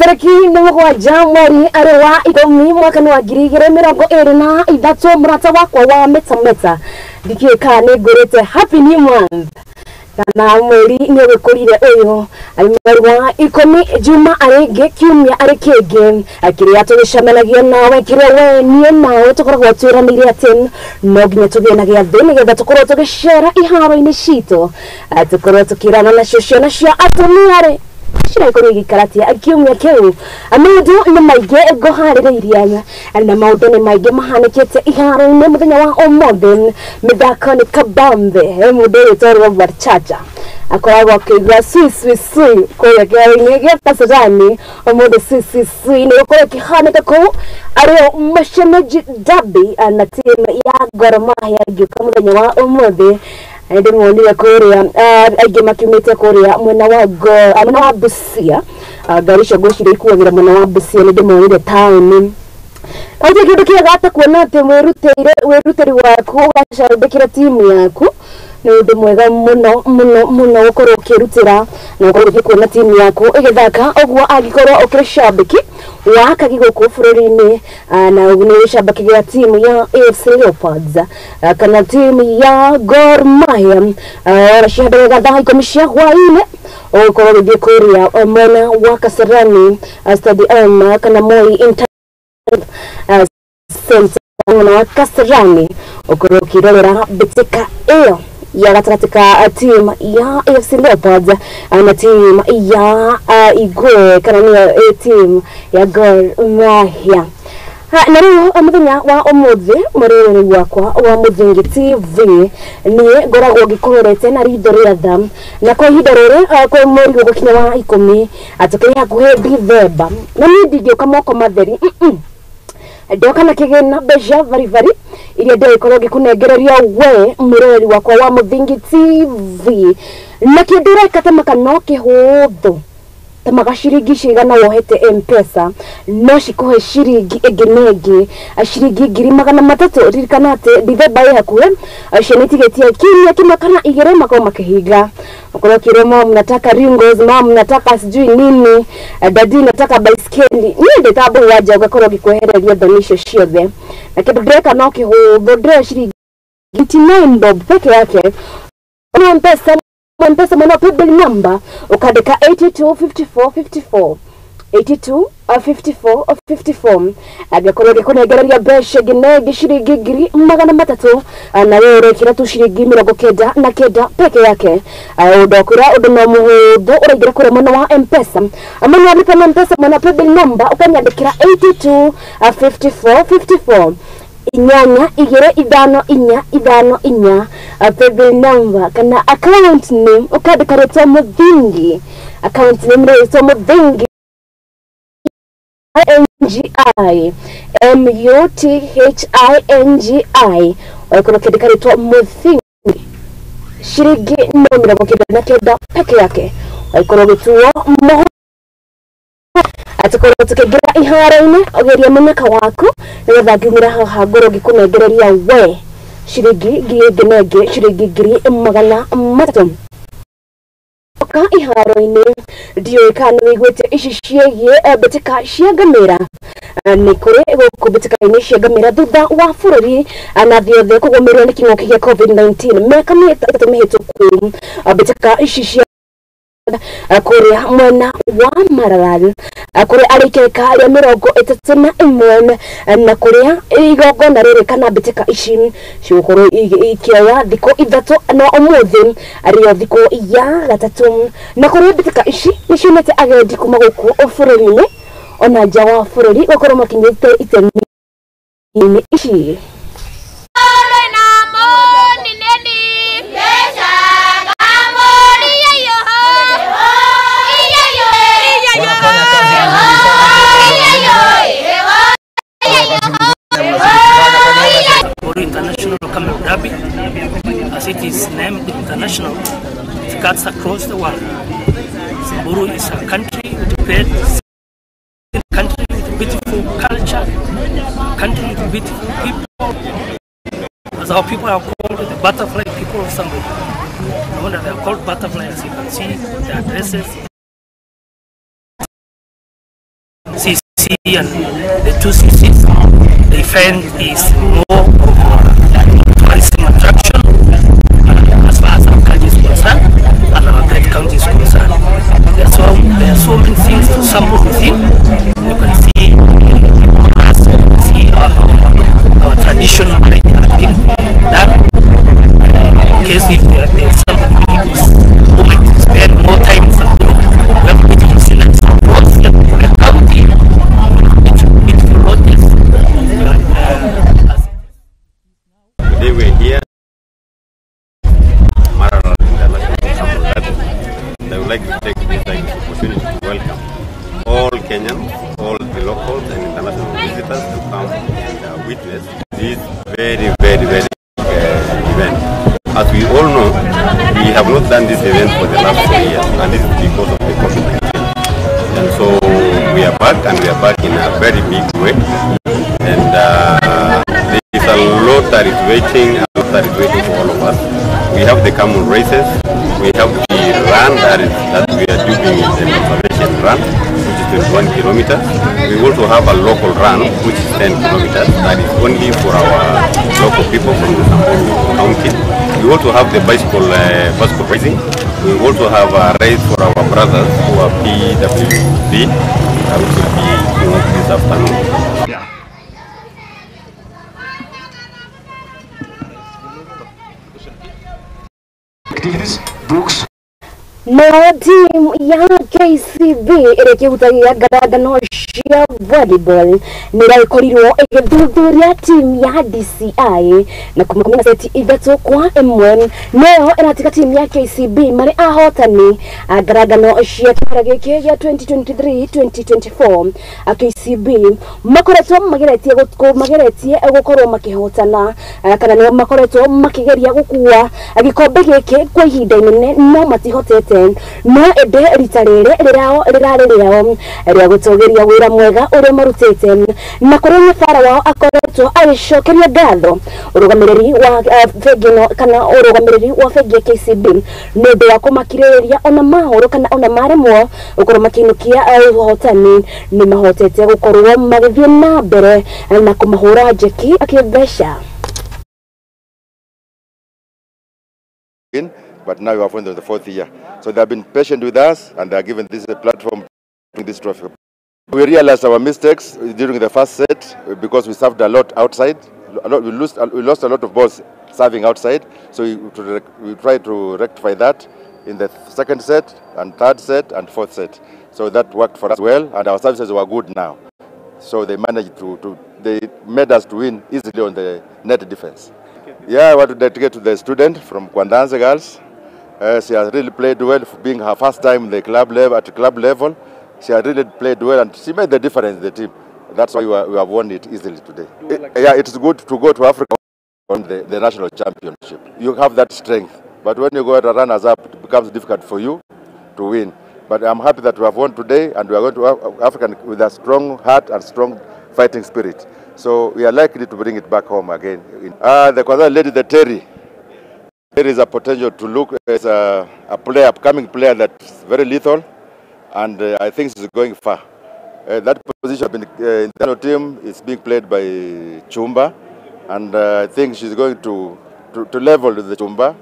tariki nimugwanja mweri ari wa ikumi mwaka wa 2023 murata wakwa wa metameta ndikieka nigurite happy new month kana mweri ni gukurire uyu mweri wa ikumi juma arenge kiumia ari kenge akiria tugicemanagia nawe kiria we nie nawe tukoragwo twiranire ati no nginya tugienagia thi nigetha tukorwo tugicera iharo-ini citu tukorwo tukirana na cio na cia atumia ri shira kurigi karatia akiumia kiu amundu ni maige gohaririria na maundu ni maige mahanikite iharo-ini muthenya wa umuthi mithako ni kabambe mundu yitorwo barchacha akoragwo kiigua sui kuya kiaini gia Kasarani omundu sui ni ukorwo kihanika ku ario mashemeji dabi na timu ya Gor Mahia giuka muthenya wa umuthi ndi mwonire kuria aige makimite kuria mwena wa Busia garisha goshire ikuagira mwena wa Busia ndi mwonire town kaje kindu kiagata kuona ati weruteri waku ugacambikira timu yaku ni undu mwega muno ukorwo ukirutira na ukorwo ukikuona timu yaku igithaka ogwo agikorwo ukiricambiki waka giguku bururi-ini na uguni shambakigira timu ya AFC Leopards kana timu ya Gor Mahia shahada thaa 10 cia hwaini ukorwo ugikuria mwena wa Kasarani stadium kana Moi Center na Kasarani ukorwo ukirorera bitika iyo ya gatatika team ya AFC Leopards na team ya Igwe kana ni team ya Gor Mahia na riu muthenya wa umuthi muriri wakwa wa Muthingi TV ni ngoragwo ngikorete na ritho ria tha na kwa ihinda riri kwa mweri gukinya wa 10 atukiri hakuhe December na ni ndingioka moko matheri ndoka na kigena beja vari iria ndekorwo ngikunengereria we mureri wakwa wa Muthingi TV na kindireka tamaka no kihuthu tamaga shiringi cigana wohete M-Pesa no cikuhe shiringi ingi shiringi 300 ririkana ati December yakuhe cenitigetie kiumia kimwe kana igire makao makihinga ukorwo kiremo mnataka ringos mnataka sijui nini dadi nataka baiskeli ni ndetabu waje ugakorwo gikwehereria donisho ciothe na kindu ndeka no kihuthu ndire shiringi 99 bob peke yake M-Pesa mwana paybill number ukandika 825454 825454 agakorwo gikunengereria besha ginegi shiringi 300 na wewe kira tu shiringi 99 peke yake udokura undu no muhuthu uraingira kure mwana wa M-Pesa amana alipa na M-Pesa mwana paybill number ukanyandikira 825454 inyanya igire idano inya paybill number kana account name ukandika reta Muthingi account name reta Muthingi MUTHINGI wakona kandika reta Muthingi shiringi 99 peke yake wakona gituo atakorwo tukigira iharo-ini ogeria munyaka waku nigetha nginyira haha ngorwo ngikunengereria we shiringi shiringi 300 oka iharo-ini ndiyo kana wigwete ici ciegie bitika cia ngamira ni kuri guku bitika-ini cia ngamira thutha wa bururi na thiothe kugomerwo ni king'uki gia COVID-19 meka mitatu mihituku bitika ici cia kuria mwena wa Maralal kuria arikeka aria 31 na kuria igongona riri kana bitika ici cigukorwo ikioya thiko ithatu na umuthi ario thiko ya gatatu na kuria bitika ici nicionete agendi kuma guku bururi-ini ona nja wa bururi gukorwo makinyite itemi ici International Camel Derby, as it is named international, it cuts across the world. Samburu is a country with great country with beautiful culture, country with beautiful people. As our people are called the butterfly people of Samburu. No wonder they are called butterflies. You can see their dresses. C and the two CCs. The event is more of a tourism attraction as far as our county is concerned and our great county is concerned. There are so many things to sample within. You can see our traditional activity done. In case if there is somebody who might spend more time with the we have to select some roads that the county Today we're here, Marathon International Campus. I would like to take this opportunity to welcome all Kenyans, all the locals and international visitors to come and witness this very event. As we all know, we have not done this event for the last 4 years, and this is because of the COVID-19. And so we are back, and we are back in a very big way. And there is a lot that is waiting, for all of us. We have the common races, we have the run that we are doing is the conservation run, which is 21 kilometers. We also have a local run, which is 10 kilometers, that is only for our local people from the Samburu County. We also have the bicycle racing. We also have a race for our brothers who are PWB, which will be this afternoon. Yeah. Activities, books. Na timu ya KCB irekihutagia ngaragano cia volleyball niraikorirwo igithuthuria timu ya DCI na kumenya seti ithatu kwa imwe nayo iratika timu ya KCB mari ahotani ngaragano cia kĩmera gĩkĩ gĩa 2023-2024 KCB makoretwo mageretie gukorwo makihotana kana nĩo makoretwo makigeria gukua gikombe gĩkĩ kwa ihinda inene no matihotete no ende rita rĩrao rĩa gũtũgĩria wĩra mwega ũrĩa marutĩte na kũrĩa nyabara wao akoretwo agĩcokeria ngatho ũrũgamĩrĩri wa fegino kana ũrũgamĩrĩri wa fegi KCB nĩ ũndũ wa kũmakirĩrĩria ona mahũrũ kana ona maremwo gũkorwo makinukia ũhotani nĩ mahotete gũkorwo magĩthiĩ na mbere na kũmahũra njeki akĩmbeca. But now we have won the 4th year. So they have been patient with us and they are given this platform to this trophy. We realized our mistakes during the first set because we served a lot outside. We lost a lot of balls serving outside. So we tried to rectify that in the second set and third set and fourth set. So that worked for us well and our services were good now. So they managed they made us to win easily on the net defense. Yeah, I want to dedicate to the student from Kwandanze Girls. She has really played well, being her first time in the club level. She has really played well and she made the difference in the team. That's why we have won it easily today. Yeah, it's good to go to Africa on the national championship. You have that strength. But when you go to runners-up, it becomes difficult for you to win. But I'm happy that we have won today and we are going to Africa with a strong heart and strong fighting spirit. So we are likely to bring it back home again. The Kwanzaa lady, the Terry. There is a potential to look as a upcoming player that's very lethal, and I think she's going far. That position in the national team is being played by Chumba, and I think she's going to level the Chumba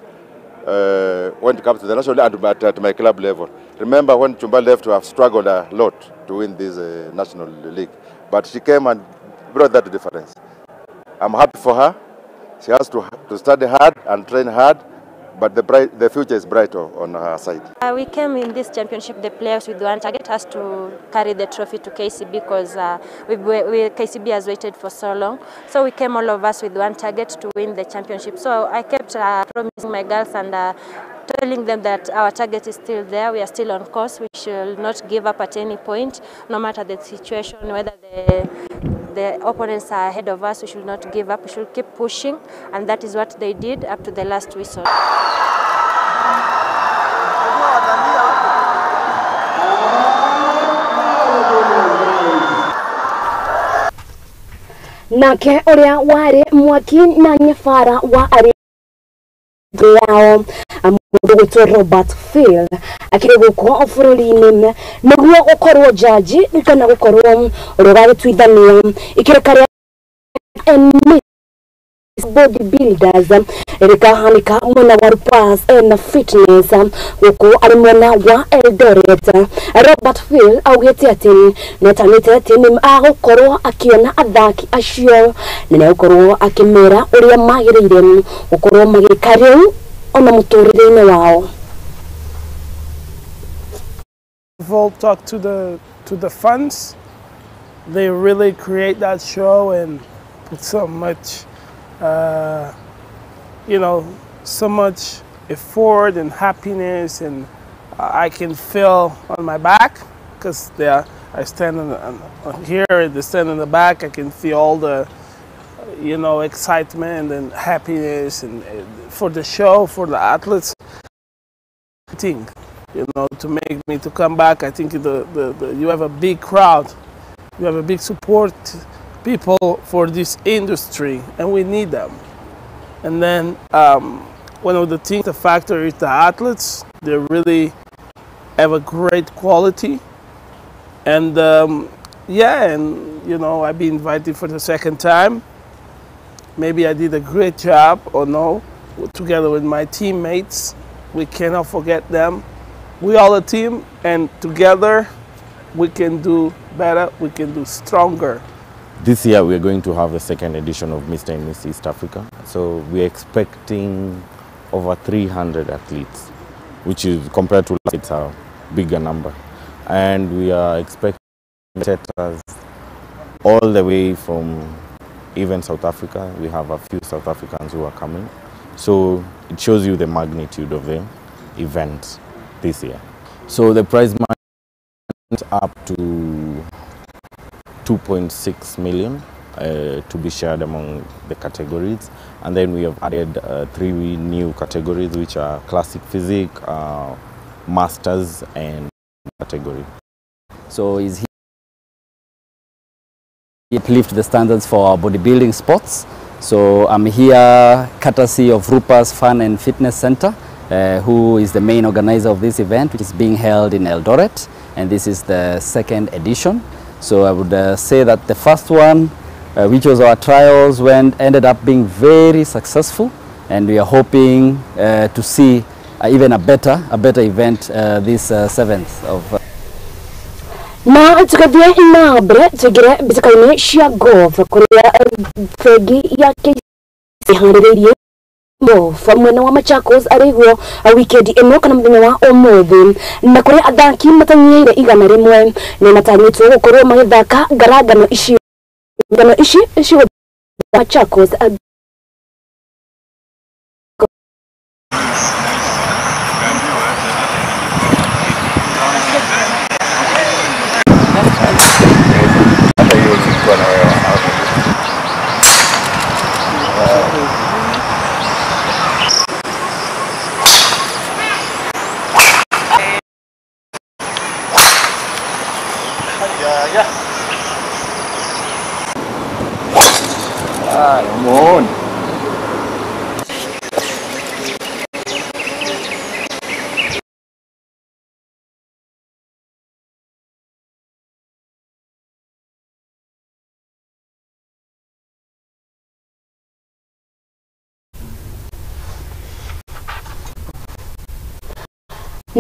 when it comes to the national and at my club level. Remember when Chumba left, we have struggled a lot to win this national league, but she came and brought that difference. I'm happy for her. She has to study hard and train hard, but the future is bright on her side. We came in this championship, the players with one target has to carry the trophy to KCB because KCB has waited for so long. So we came all of us with one target to win the championship. So I kept promising my girls and telling them that our target is still there, we are still on course, we should not give up at any point, no matter the situation, whether the opponents are ahead of us, we should not give up, we should keep pushing, and that is what they did up to the last whistle. Nake uria wari mwaki na nyefara wa ari yao mundu gwitwo Robert Phil akire guko bururi-ini niguo gukorwo jaji kana gukorwo rugagitwithania ikirekaria bodybuilders erikahanika mwana wa Rupas and fitness guku ari mwana wa Eldoret. Robert Phil augite ati netanite ati ni agukorwo akiona athaki acio nene gukorwo akimera uria magirire gukorwo magikariu ona muturire-ini wao. We'll talk to the funds. They really create that show and put so much so much effort and happiness, and I can feel on my back because I stand on here, they stand in the back. I can feel all the excitement and happiness and for the show, for the athletes. I think to make me to come back. I think you have a big crowd, you have a big support people for this industry, and we need them. And then one of the things, the factor is the athletes. They really have a great quality, and I've been invited for the second time. Maybe I did a great job or no, together with my teammates. We cannot forget them. We all a team, and together we can do better, we can do stronger. This year we are going to have the second edition of Mr. and Miss East Africa. So we are expecting over 300 athletes, which is, compared to last, it's a bigger number. And we are expecting setters all the way from even South Africa. We have a few South Africans who are coming. So it shows you the magnitude of the event this year. So the prize money is up to 2.6 million to be shared among the categories, and then we have added 3 new categories, which are classic physique, masters, and category. So is he uplift the standards for our bodybuilding sports. So I'm here courtesy of Rupas Fun and Fitness Center, who is the main organizer of this event, which is being held in Eldoret, and this is the second edition. So I would say that the first one, which was our trials, ended up being very successful, and we are hoping to see even a better event this 7th of. Na tukadia inabre tugire bitakaine cia golf kuria fegi ya KC mo famwena wa Machakos arigwo weekend ino kana muthenya wa umuthi na kuria athaki matanyire igana rimwe ni matanyitwo gukorwo magithaka ngaragano ici Machakos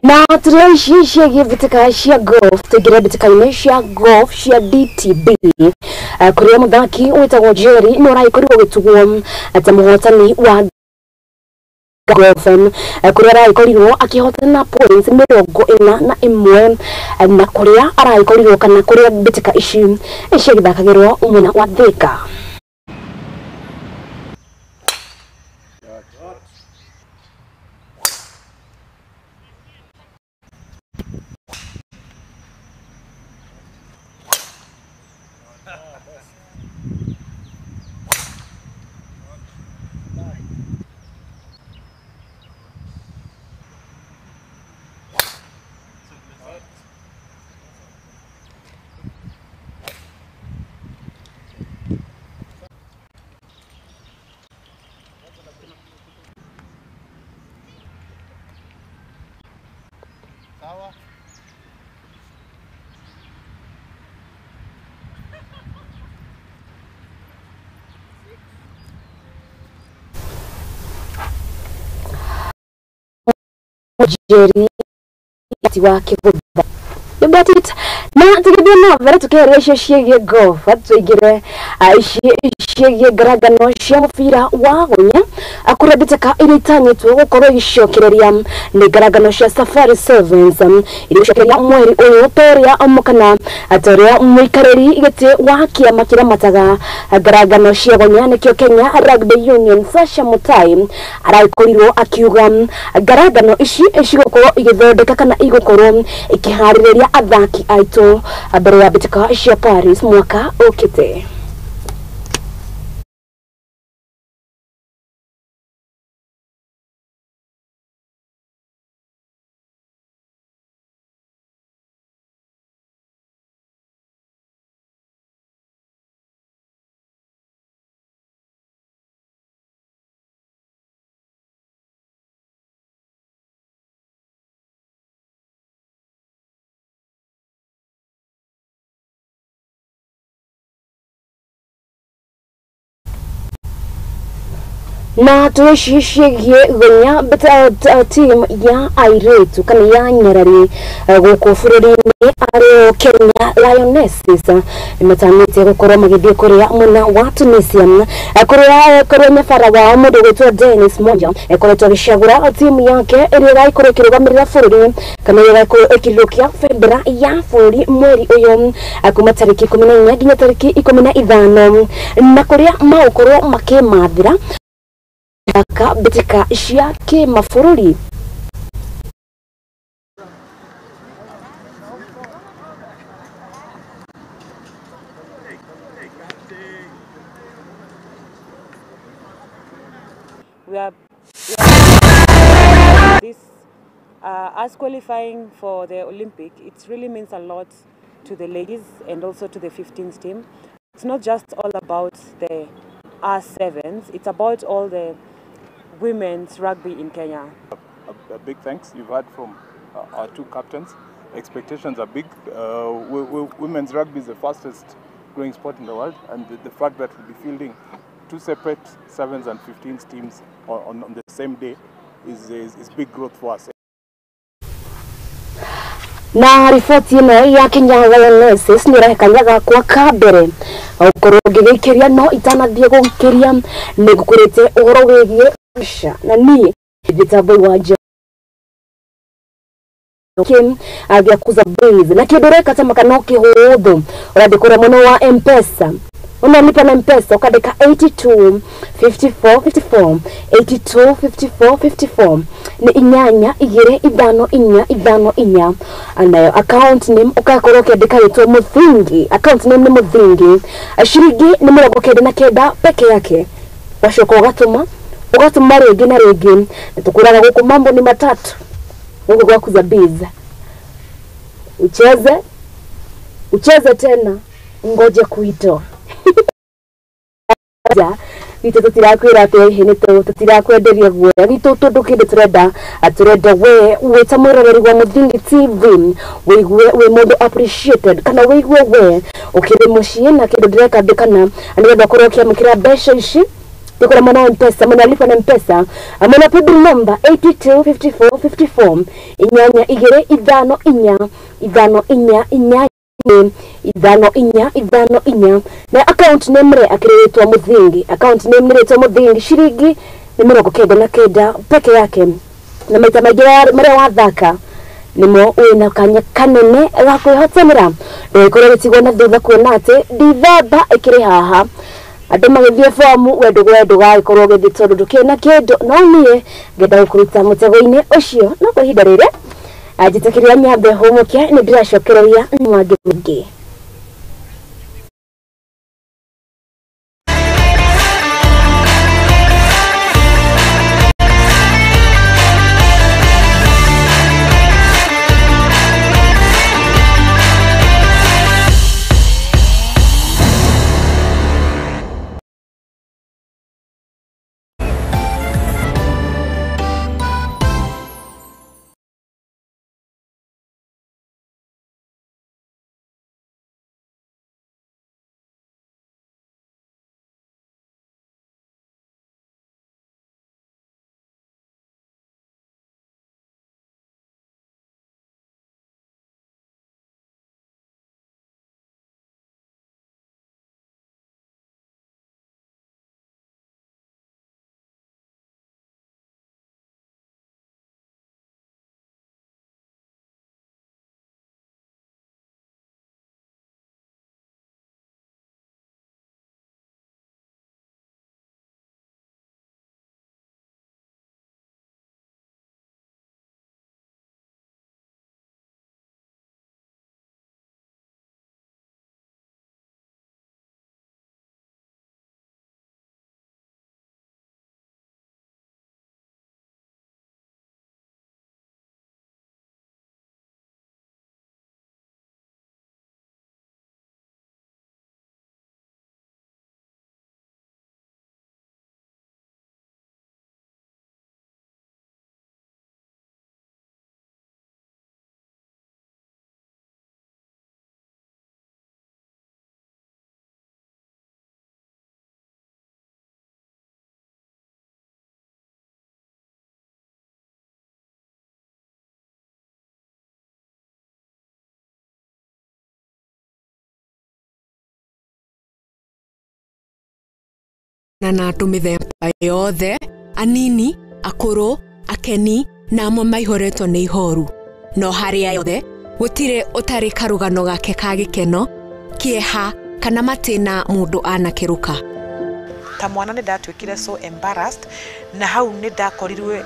na tureishi cia bitika cia golf tugire bitikaine cia golf cia DTB kuria muthaki witagwo Jerry no raikorirwo gitugwo ata muhotani wa golf kuria raikorirwo akihotana points 41 na kuria araikorirwo kana kuria bitika ici githakagirwo umwena wa Thika. Jerry wake But na tugiye na vera tukeresha shiye golf atwigire shiye garagano shya mufira wagonya akuraditeka iritanyitwe gukoro yishokereria ne garagano shya Safari Sevens irishokereria mweri uyu toria amukana atoria muikareri igete wakia makira mataga garagano shya gonya ne kyo Kenya Rugby Union Sasha Mutai araikorirwo akiuga garagano ici gukoro igithondeka kana igukoro ikihariria athaki aito abere ya bitaka cia Paris mwaka ukite. Na tuweshishigie gonya beta team ya airetu kana ya nyarari guko fururini ari Kenya Lionesses metameta gukora magithie kuria muna wa Tunisia kuria nyafara wa mundu wetwa Dennis Monja ekoretwo gicagura team yake iri raikoro kirugamirira fururi kana iri raikoro ikilukia February ya fururi mweri uyu akuma tariki 14 nginya tariki 15 na kuria maukoro makemathira betika shia ke mafururi. We are this as qualifying for the Olympic. It really means a lot to the ladies and also to the 15th team. It's not just all about the R7s, it's about all the women's rugby in Kenya. A big thanks you've heard from our two captains. Expectations are big. Women's rugby is the fastest growing sport in the world, and the fact that we'll be fielding two separate 7s and 15s teams on the same day is big growth for us. Na ripoti ino ya Kenya Lionesses nirahekanyaga kwa kabere ukoroge gikiria no itanathie gukiria ni gukurite uhoro wegie na ni gitabo waje Kim agya kuza base na kidoreka tamaka no kihudhu uradikura muno wa M-Pesa unalipa na M-Pesa ukadeka 82 54 54 82 54 54 ni inyanya igire idano inya anayo account name ukakoroke deka yeto muthingi account name ni muthingi ashirigi ni murago kenda na kenda peke yake washoko ugatuma rege na rege tukuraga guko mambo ni matatu Mungu kwa kuza base ucheze tena ngoje kuitoa Vito tutirakwira ate hene to tutirakwenderia guoya gitu tundu kinde turenda we weta mwiroreri wa Muthingi TV we mundu appreciated kana we ukire mushie na kindu direka ndikana anenda kurokia mukira besha ishi tukora mwana M-Pesa mnalipa na M-Pesa amana paybill number 825454 inyanya igire idano inya idano inya na account name akiretwa Muthingi account name niretwa Muthingi shiringi ni mirongo kenda na kenda peke yake na maita magira mara wathaka nimo wina kanya kanene ga kwihotanira ndikore gitigo na thutha kuona ati Dithemba ikiri haha andu magithie fomu wendo gaikorwo githi tondu ndukina kindu no nie ngenda gukuruta mutego-ini ucio no kwa ihinda riri ajitakiria nyambe homokia ni ndiracokereria mwangi mwingi. na tumithemba yothe anini akuru akeni na amwe maihoretwo nĩ ihoru no haria yothe gutire utari karugano gake ka gikeno kieha kana matina mundu anakiruka ta mwana nĩ ndatwĩkire so embarrassed na hau nĩ ndakorirwe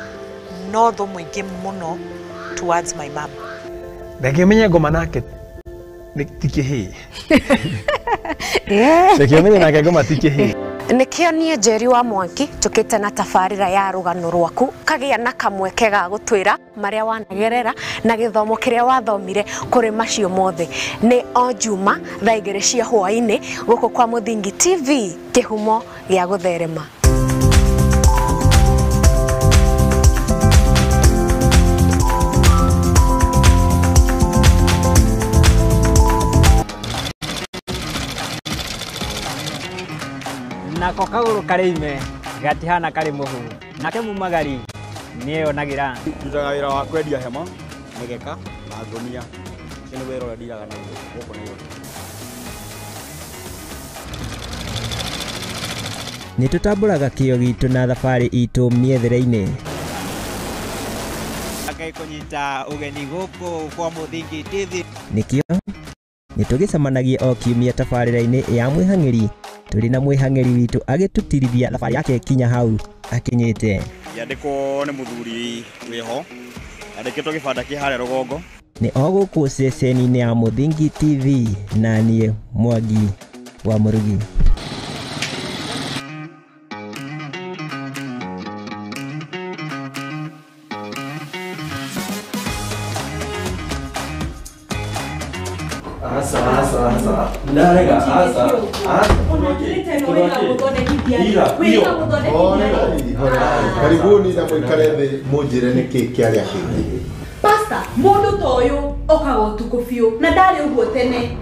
no tho mwĩngĩ muno towards my mom ndakĩmenya ngoma nake tikĩhĩ ndakĩmenya nake ngoma tikĩhĩ Nikio nie Njeri wa Mwangi tukite na tabarira ya rugano rwaku kagia na kamweke ga gutwira maria wanagerera na githomo kiria wathomire kuri macio mothe ni o Juma thaa 2 cia hwaini guku kwa Muthingi TV kihumo gia gutherema Nako kaguru karime gatihana kari muhu nake mumagari niyo nagira tutaga wira wa kwendia hema megeka na ngonia kene wero ndiraga na goko na yo ni tutamburaga kio gitu na thabari itu miethere-ini akai kunyita ugeni goko kwa Muthingi TV nikio ni tugicemanagia o kiumia tabarira-ini ya mwihang'iri turi na mwihang'iri witu agitutirithia thabari yake kinya hau akinyite yandiko ni muthuri wiho andikitwo gibanda kihare rugongo ni oguku ceceni-ini ya Muthingi TV na nie Mwangi wa Murugi asa ndarega asa karibuni na mwikare thi munjire niki kiaria kingi Pastor mundu toyo okago tukufio na ndari uguo tene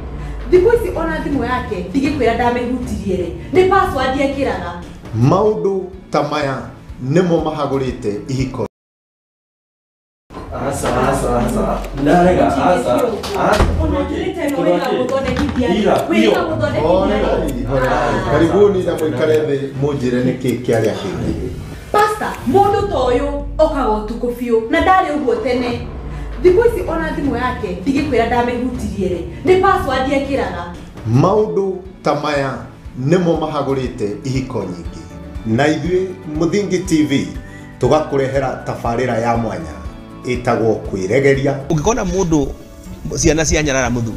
thiku ici ona thimu yake ndigikwira ndamehutirie ri ni password yekiraga maundu ta maya nimo mahagurite ihiko asa ndarega asa karibuni na mwikare thi munjire niki kiaria kingi Pastor mundu toyo okago tukufio na ndari uguo tene thiku ici ona thimu yake ndigikwira ndamehutirie ri ni password yekiraga maundu ta maya nimo mahagurite ihiko nyingi na ithuĩ Muthingi TV tugakurehera tabarĩra ya mwanya itagwo kwiregeria ungikona mundu ciana cia nyarara muthu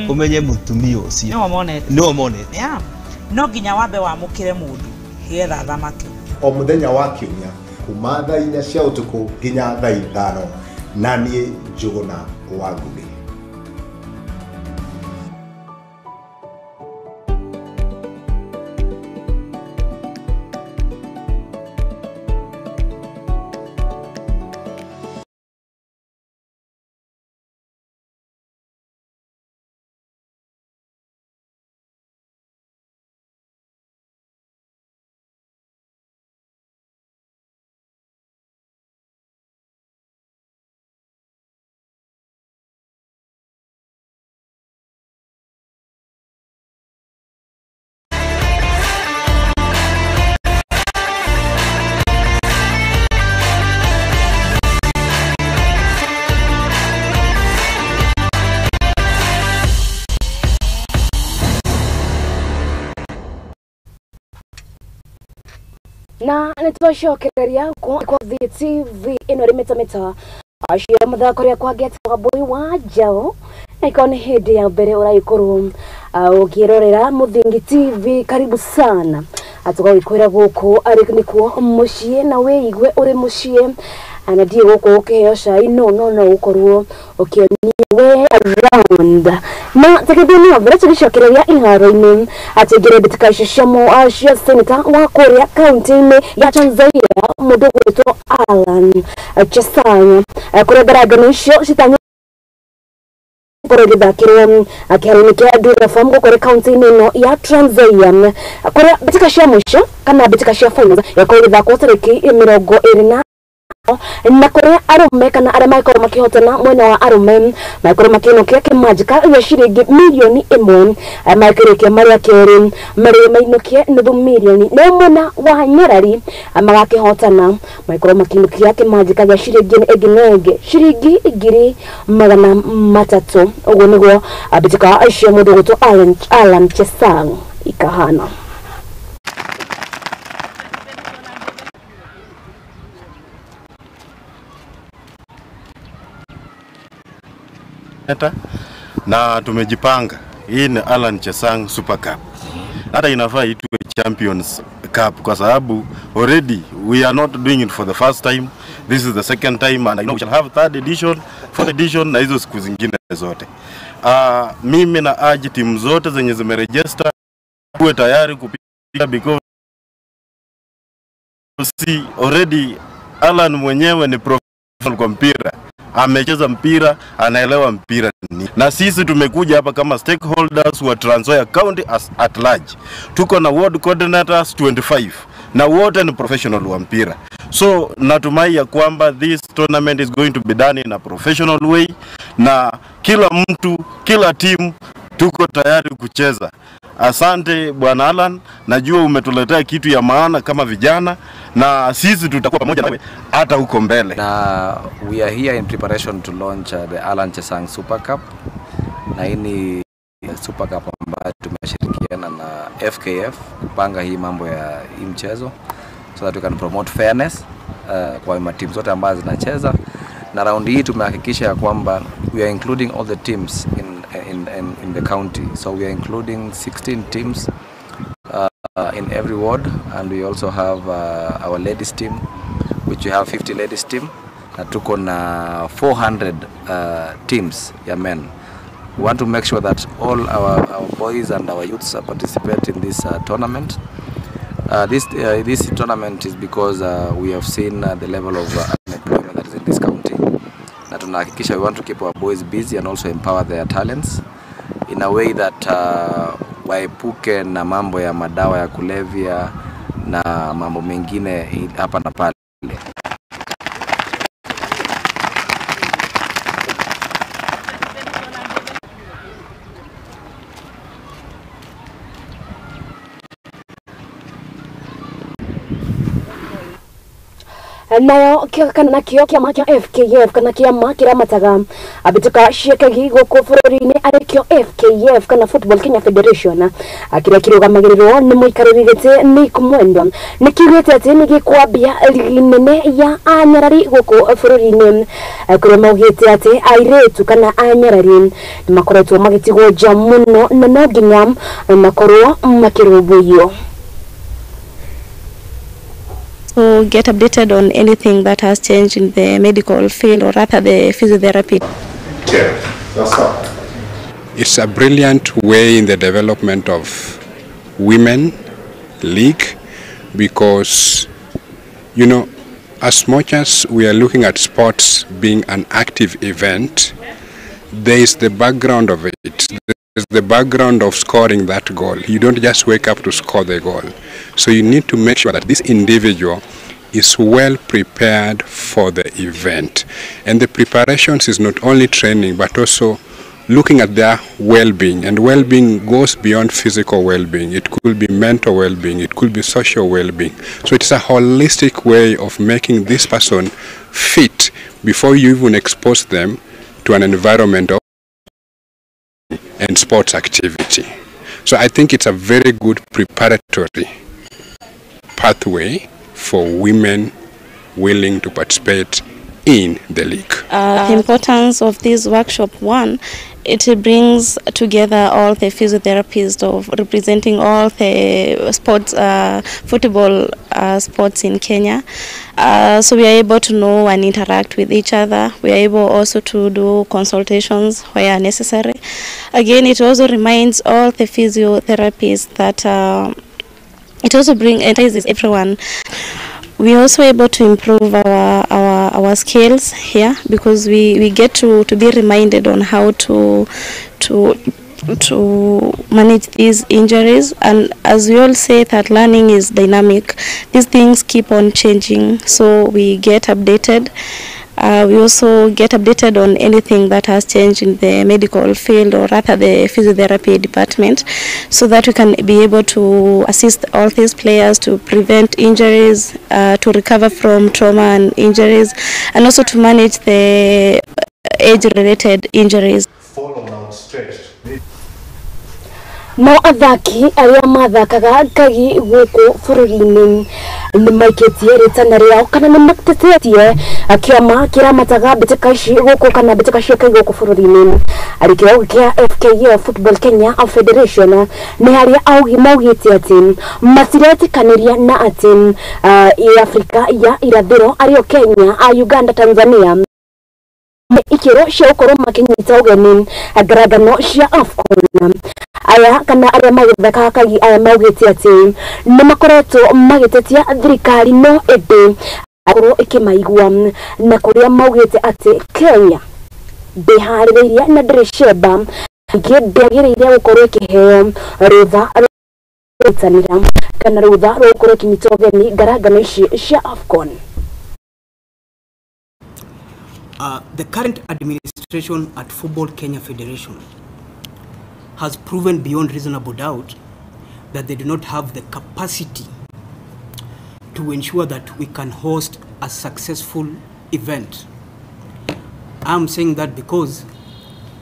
umenye mutumio ucio no monete ya no nginya wambe wamukire mundu hietha thamake o muthenya wa kiumia kuma thaa 4 cia utuku nginya thaa 5 na niĩ Njuguna wa Ngugi na nitwacokereria kwa TV ino ri metameta acio Mathako ria kwa get Wambui Njau na ikone hindi ya mbere uraikorwo ukirorera Muthingi TV karibu sana atugawikwira guku ari nikuo mucie na wiigwe uri mucie ana die guku ukiheo cai no ukorwo ukionia we around na tekethini obere tugicokereria iharo-ini atigire bitikasha shamo acia senator wa Kuria county-ini ya Tanzania mundu gwitwo Alan Chesanya kuregaragana icio citanya kurogithakirwo akiharinikia ndura form gukore county-ini no ya Tanzania kuria bitikasha mwisho kana bitikasha finals ya kurithakwo tariki 24 na kore arume kana arĩa makorwo makĩhotana mwena wa arume makorwo makĩinũkia kĩmanjĩka gĩa ciringi milioni 1 makĩrĩkia marĩa kerĩ marĩ mainũkie nuthu milioni na mwena wa nyarari magakĩhotana makorwo makĩinũkia kĩmanjĩka gĩa ciringi ĩngĩ ciringi 300,000 ũguo nĩguo mbĩtĩka cia mũndũ gũtwo Alan Chesang ikahana. Na tumejipanga. Hii ni Alan Chesang Super Cup. Hata inafaa itwe Champions Cup kwa sababu already we are not doing it for the first time. This is the second time and I know we shall have third edition, fourth edition na hizo siku zingine zote. Mimi na aji timu zote zenye zimeregister kuwe tayari kupiga because see already Alan mwenyewe ni professional kwa mpira. Amecheza mpira, anaelewa mpira ni. Na sisi tumekuja hapa kama stakeholders wa Trans Nzoia County at large. Tuko na ward coordinators 25 na wote ni professional wa mpira. So natumai ya kwamba this tournament is going to be done in a professional way na kila mtu, kila timu tuko tayari kucheza. Asante Bwana Alan, najua umetuletea kitu ya maana kama vijana na sisi tutakuwa pamoja nawe hata huko mbele. We are here in preparation to launch the Alan Chesang Super Cup. Na hii ni Super Cup ambayo tumeshirikiana na FKF kupanga hii mambo ya hii mchezo so that we can promote fairness kwa timu zote ambazo zinacheza. Na round hii tumehakikisha ya kwamba we are including all the teams in the county. So we are including 16 teams in every ward, and we also have our ladies team, which we have 50 ladies team. Na tuko na 400 teams ya men. We want to make sure that all our boys and our youths participate in this tournament. This tournament is because we have seen the level of unemployment that is in this county. Na tunahakikisha we want to keep our boys busy and also empower their talents in a way that waepuke na mambo ya madawa ya kulevya na mambo mengine hapa na pale. Nayo kana kio kiama kia FKF kana kiama kiramataga abituka shekegi goko bururi-ini arikio FKF kana Football Kenya Federation akira kirugamagiriro ni muikariri gite ni kumwendo nikigite ati ni gikwambia ligi nene ya anyarari goko bururi-ini kuri maugite ati airetu kana anyarari makoretwo magitigwo nja muno na no nginya makorwo makirubuyo. To get updated on anything that has changed in the medical field or rather the physiotherapy. It's a brilliant way in the development of women league because, you know, as much as we are looking at sports being an active event, there is the background of it. There's the background of scoring that goal. You don't just wake up to score the goal. So you need to make sure that this individual is well prepared for the event. And the preparations is not only training, but also looking at their well-being. And well-being goes beyond physical well-being. It could be mental well-being. It could be social well-being. So it's a holistic way of making this person fit before you even expose them to an environment of and sports activity. So I think it's a very good preparatory pathway for women willing to participate in the league. The importance of this workshop, one, it brings together all the physiotherapists of representing all the sports, football sports in Kenya. So we are able to know and interact with each other. We are able also to do consultations where necessary. Again, it also reminds all the physiotherapists that it also entices everyone. We are also able to improve our skills here because we get to be reminded on how to to manage these injuries. And as we all say, that learning is dynamic. These things keep on changing, so we get updated. We also get updated on anything that has changed in the medical field, or rather the physiotherapy department, so that we can be able to assist all these players to prevent injuries, to recover from trauma and injuries, and also to manage the age-related injuries. Fall on outstretched. No athaki aria mathakaga kagi guku bururi-ini ni maikitie ritana riao kana ni matetetie akiama kiramataga bitika ici guku kana bitika cia kagi guku bururi-ini arikio kia FKF Football Kenya Federation ni haria augi maugite ati matiretikaniria na ati Afrika ya irathiro ario Kenya, Uganda, Tanzania ikiro cia ukoro makinyita ugeni agaragano cia AFCON. Aya kana aria magithaka kagi aya maugite ati ni makoretwo magitetia thirikari no ende akoro ikimaigua na kuria maugite ati Kenya ndihariria na ndresheba ngĩndagĩrĩire gũkorwo ĩkĩheo rũtha Nyitanira kana rũtha rwa gũkorwo ĩkinyita ugeni ngaragano ici cia AFCON. The current administration at Football Kenya Federation has proven beyond reasonable doubt that they do not have the capacity to ensure that we can host a successful event. I'm saying that because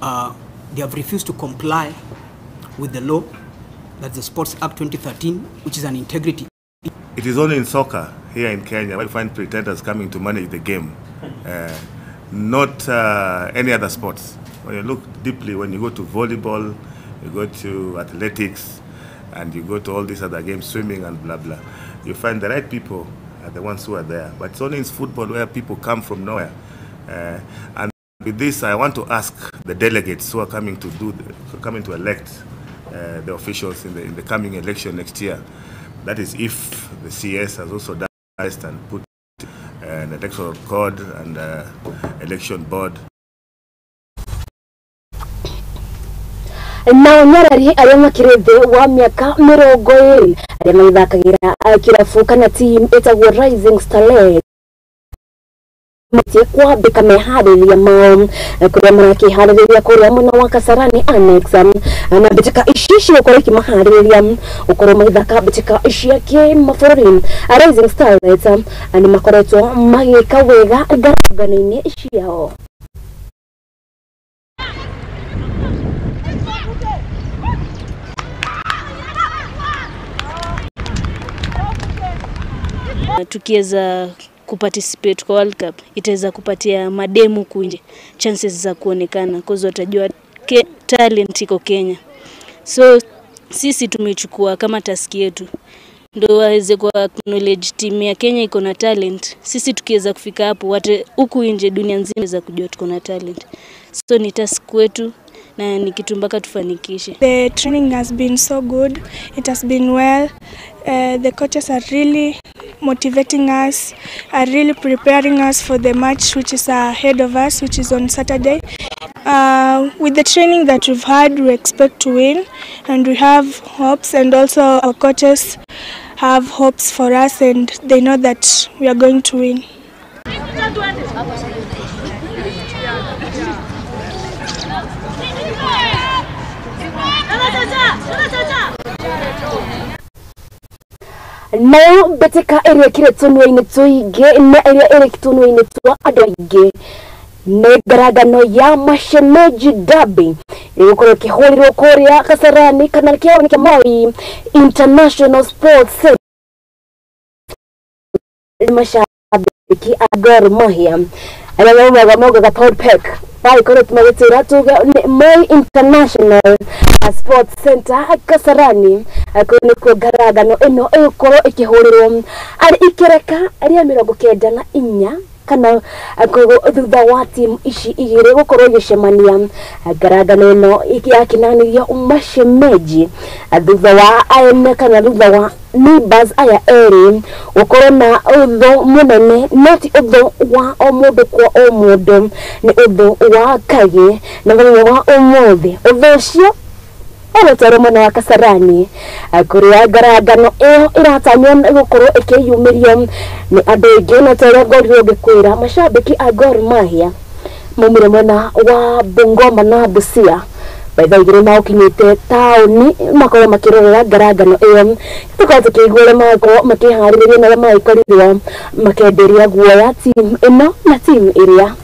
they have refused to comply with the law, that's the Sports Act 2013, which is an integrity. It is only in soccer here in Kenya where we find pretenders coming to manage the game. Not any other sports. When you look deeply, when you go to volleyball, you go to athletics, and you go to all these other games, swimming and blah blah, you find the right people are the ones who are there. But it's only in football where people come from nowhere. And with this, I want to ask the delegates who are coming to elect the officials in the coming election next year. That is, if the CS has also done and put an electoral code and election board. Na nyarari aria makirinde wa miaka 20 aria maithakagira kirafu kana team etagwo Rising Starlet kwa beka mehariria mao kuria marakihariria kuria muna wa Kasarani Annex na bitika ishishi ukora kimahariria ukora maithaka bitika ishiake maforin Rising Starlet ani makoretwo magika wega gana-ini ishiao. Tukiweza kuparticipate kwa World Cup itaweza kupatia mademu kunje chances za kuonekana cause watajua talent iko Kenya. So sisi tumechukua kama task yetu ndio waweze kwa acknowledge team ya Kenya iko na talent. Sisi tukiweza kufika hapo huku nje dunia nzima za kujua tuko na talent. So ni task wetu na ni kitu mpaka tufanikishe. The training has been so good. It has been well. The coaches are really motivating us, are really preparing us for the match which is ahead of us, which is on Saturday. With the training that we've had, we expect to win, and we have hopes, and also our coaches have hopes for us, and they know that we are going to win. No betika area kiretunwe-ini tuingi na area kitunwe-ini twa andu aingi ne garagano ya mashemeji derby igukorwo kihurirwo kuria Kasarani kana kiao kia Moi International Sports Center. Mashabiki a Gor Mahia aria moga Paul Peck bai korot magitira tuga Moi International Sports Center Kasarani akone ko garagano ino ikoro ikihurirwo ari ikireka ari 94 kana akogo thutha wa team ici igire gukorwo igicemania garagano ino ikiakinaniria umashemeji thutha wa aene kana thutha wa neighbors aya eri gukorwo na utho munene not utho wa o mundu kwa o mundu ni utho wa kage na thutha wa umuthi utho ucio Obatoro mwana wa Kasarani kuria garagano eo iratanyo gukorwo ikiyumirio ni andu ingi na tero gorio gikwira mashabiki a Gor Mahia mumire mwena wa Bungoma na Busia baitha igire maukinyite tauni makoro makirorera garagano eo tukaza kigore mako makihaririria na maikorirwa makenderia guoya team ino na team iria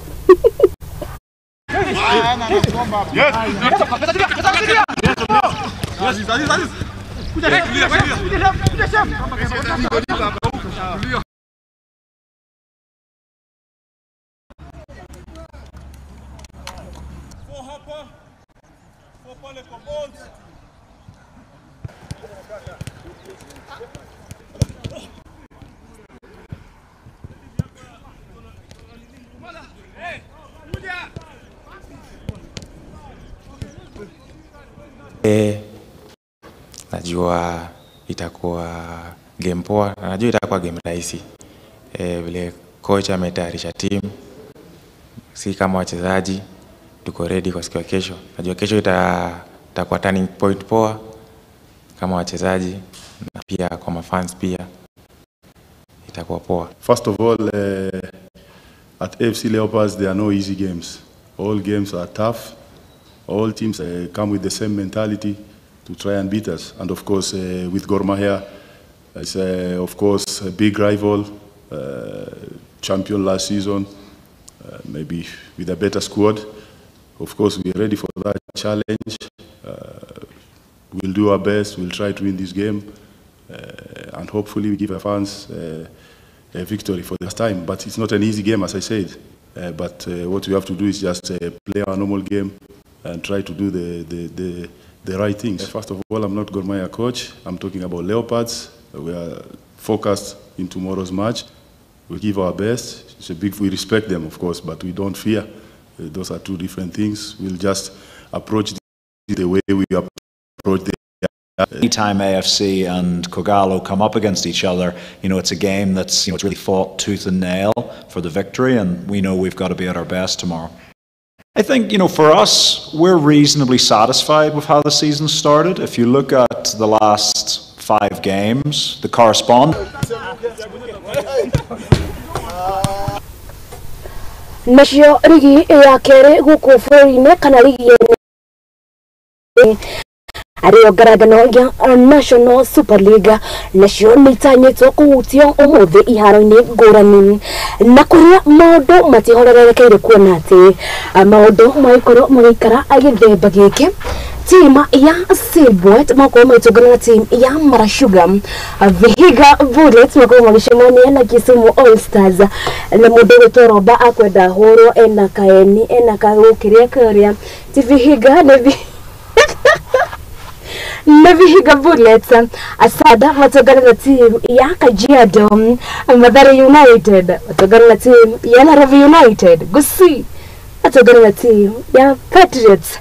Najua itakuwa game poa, najua itakuwa game rahisi. Vile coach ametayarisha team, si kama wachezaji tuko ready kwa siku ya kesho. Najua kesho itakuwa turning point poa kama wachezaji na pia kwa mafans pia itakuwa poa. First of all, at AFC Leopards there are no easy games. All games are tough. All teams come with the same mentality to try and beat us. And of course, with Gor Mahia, it's of course a big rival, champion last season, maybe with a better squad. Of course, we're ready for that challenge. We'll do our best. We'll try to win this game. And hopefully we give our fans a victory for this time. But it's not an easy game, as I said. But what we have to do is just play our normal game and try to do the right things. First of all, I'm not Gor Mahia coach. I'm talking about Leopards. We are focused in tomorrow's match. We give our best. It's a big. We respect them, of course, but we don't fear. Those are two different things. We'll just approach the way we approach the. Anytime AFC and Kogalo come up against each other, you know, it's a game that's, you know, it's really fought tooth and nail for the victory, and we know we've got to be at our best tomorrow. I think, you know, for us, we're reasonably satisfied with how the season started. If you look at the last 5 games, the correspond. Nacio rigi ya kere guku bũrũri-inĩ kana rigi ario garagano ya National Super League nacio nĩitanyĩtwo kũhutio ũmũthĩ iharo-inĩ ngũrani na kũrĩa maũndũ matihorerekeire kuona atĩ maũndũ magĩkorwo magĩikara agĩthemba gĩkĩ team ya Silbwet makorwo magĩtũngana na team ya Marashuga Vihiga Bullets makorwo magĩcemania na Kisumu All Stars na mũndũ gwĩtwo Roba akwenda hũrwo ena kaeni ena kagũkĩrĩa kũrĩa ti Vihiga na Vihiga Bullets Asada matogana na team ya Kajiado Mathare United matogana na team ya Nairobi United Gusii matogana na team ya Patriots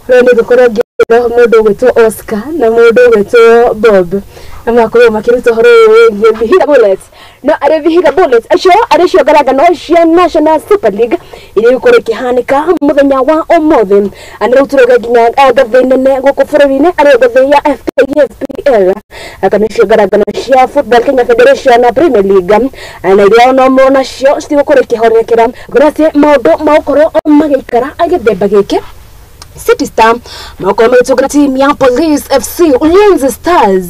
Rwanda gũkorwo mũndũ gwĩtwo Oscar na mũndũ gwĩtwo Bob amakorwo makiruta horo wĩgiĩ Vihiga Bullets no arĩ Vihiga Bullets acio arĩcio garagano cia National Super League iria gũkorwo ikĩhanĩka mũthenya wa ũmũthĩ anĩrĩu tũroge nginya ngathĩ nene gũkũ bũrũri-inĩ arĩ ngathĩ ya FPL kana cio garagano cia Football Kenya Federation na Premier League na iria ono nacio citigũkorwo ikĩhorerekera gũrathie maũndũ magũkorwo magĩikara agĩthemba gĩkĩ City Star makorwo magĩtũngana team ya Police FC Ulinzi Stars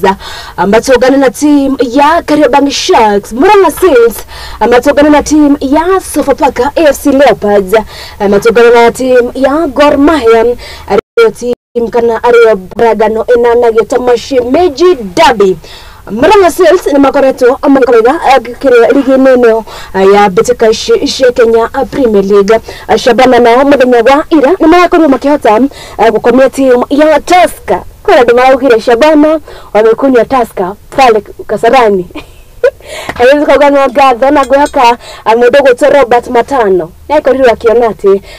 matũngana na team ya Kariobangi Sharks Murang'a Seals matũngana na team ya Sofapaka AFC Leopards matũngana na team ya Gor Mahia team kana ario bragano enanagĩta Mashemeji Derby Murang'a Seals ni makoretwo amakorega kire ligi nene ya betika cia Kenya Premier League Shabana nao muthenya wa ira ni makorwo makihota gukomia team ya Tusker kwa ndo maugire Shabana wamekunywa Tusker pale Kasarani Hawezi kugana gatho na gwaka mũndũ gwĩtwo Robert Matano nĩakorirwo akiona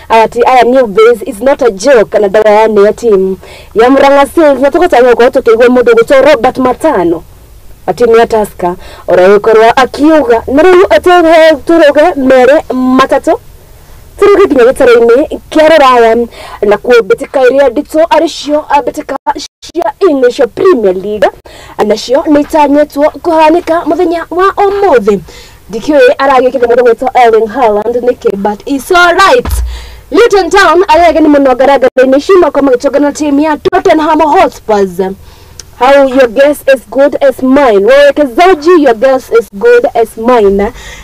ati aya new base is not a joke na dawa ya team ya Murang'a Seals na tukotanya kwa tukigwa mũndũ gwĩtwo Robert Matano atimu ya Tusker orawikorwa akiuga na riu atehe turuge mere matatu turuge ginya gitaro-ini kia ruraya na kubetika iria ndito aricio abetika cia English Premier League nacio nitanyetwo kuhanika muthenya wa umuthi dikiwe aragikira mundu wetwa Erling Haaland niki but it's all right. Luton Town arege ni muno garagara ni shima kwa magitogana team ya Tottenham Hotspur. How your guess is good as mine. Well, Kazaji, your guess is good as mine.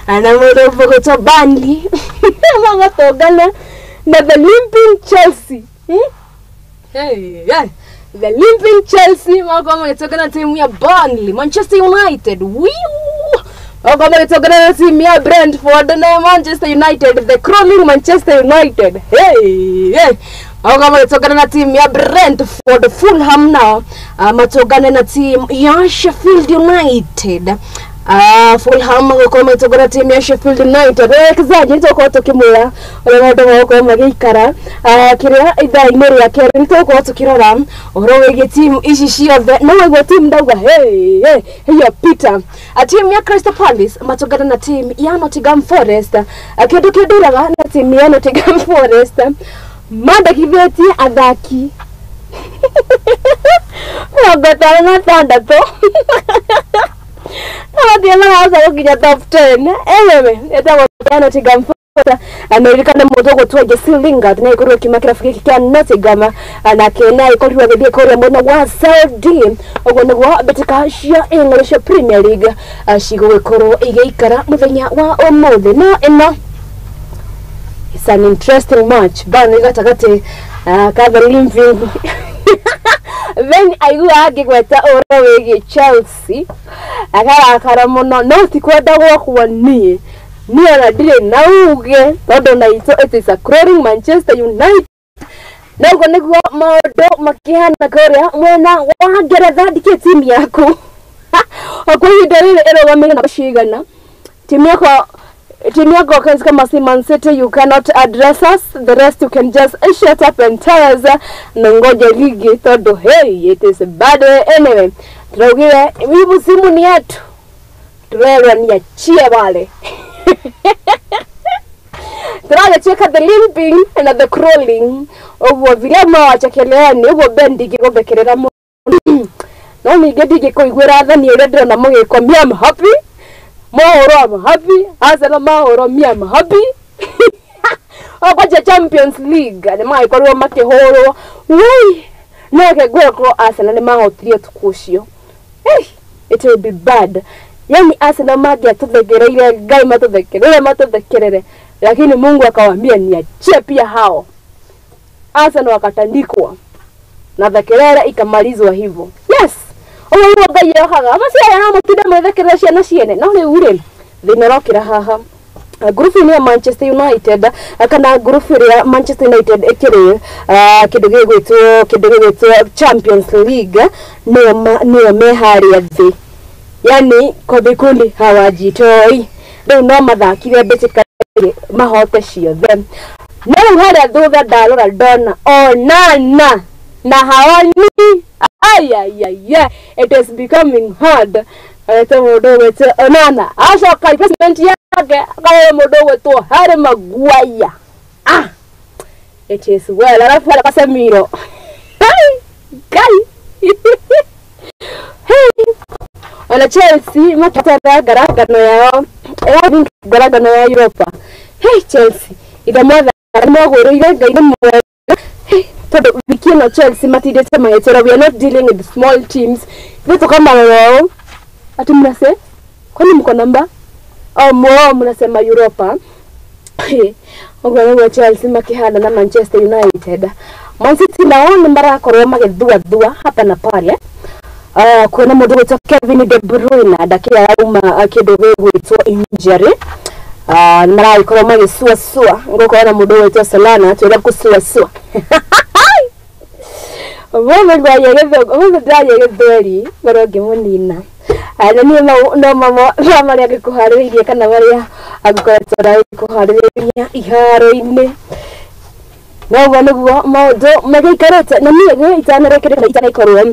And I'm going to go to Burnley. I'm going to go na the limping Chelsea. Hey, yeah. The limping Chelsea. I'm going to go to team ya Burnley. Manchester United. Woo! I'm going to go to team ya Brentford. And Manchester United. The crawling Manchester United. Hey, hey. Kama matogana na team ya Brentford, Fulham now matogana na team ya Sheffield United. Fulham kama matogana na team ya Sheffield United. Kazaji nitoko tukimura ole ndo ko magikara kiria idha imeri ya keri nitoko tukirora orowe team ici ciothe no we team ndauga hey hiyo Peter team ya Crystal Palace matogana na team ya Nottingham Forest akindo kiduraga na team ya Nottingham Forest manda kiveti athaki agata na tanda to na hasa ukinya top 10 ewe eta watana tigamfota amerikana mudogo twaje Lingard na ikoro kimakira fiki kya Nottingham na kena ikoro thie kore mbona wa Saudi ogone wa betika cia English Premier League cigo ikoro igeikara muthenya wa umuthi no eno. It's an interesting match. Bani gatagate kava limping. Then ayu agigweta orowege Chelsea. Akara mono no tikwenda gwakwa ni ona dire nauge todo na it is a crawling Manchester United. Nago niguo maodo makihana korea mwena wa Ngeretha dike team yako. Akwihinda rire erogamire na bashigana. Team yako kama si Man City, you cannot address us. The rest you can just shut up and tell us nangoja ligi todo. Hey, it is bad anyway. Tunaongea hivi simu ni yetu. Tunaelewa ni achie wale. Tunacheka the limping and the crawling. Obo vile mawachekelea ni obo bendi kikobekerera mo. No mi gedi ko igwera thani ire na mo gekomia am happy. I'm happy. Arsenal mahoro me I'm happy. Obaje Champions League and my ko make horo. Why? No ke gwe ko Arsenal mahotrio tukushio. Hey, it will be bad. Yani Arsenal magia tuthegere ile gai matuthekerere. Lakini Mungu akawaambia niachie pia hao. Arsenal wakatandikwa. Na thekerere ikamalizwa hivyo. Yes. Oyo gayo haga amasiya na mutide mwethekera ciana ciene no ri ure thimerokira haha group ni Manchester United kana group ya Manchester United ekire kidogo Champions League niyo meharia thi yani ko bikundi hawajitoi ndio no mathakire betika mahote ciothe no hara thutha ndarora dona onana na hawani it is becoming hard. Ete modo wetu onana asa kai president yake kaya modo wetu Harry Maguire. It is well alafu akasemiro kai wala Chelsea matata garagano yao garagano ya Europa. Hey Chelsea idamwa mogoro ile gaida mwe todo bikino Chelsea matidete mayetera. We are not dealing with small teams. Vitu kama wao ati mnase kwani mko namba au mwao mnasema Europa. Ogwa Chelsea makihana na Manchester United. Man City naona mbara koroma gedua hapa na pale. Kuna mmoja wetu Kevin De Bruyne dakia uma akidogo wetu injury. Mara koroma gesua ngoko na mmoja wetu Salana tuenda kusua. Wewe ndaye gedori baroge munina. Ni no mama ya kuhaririye kana bari agukotora kuhaririya iharo-ini. No niguo maundu magikarete na niye itanerekere itanikorwo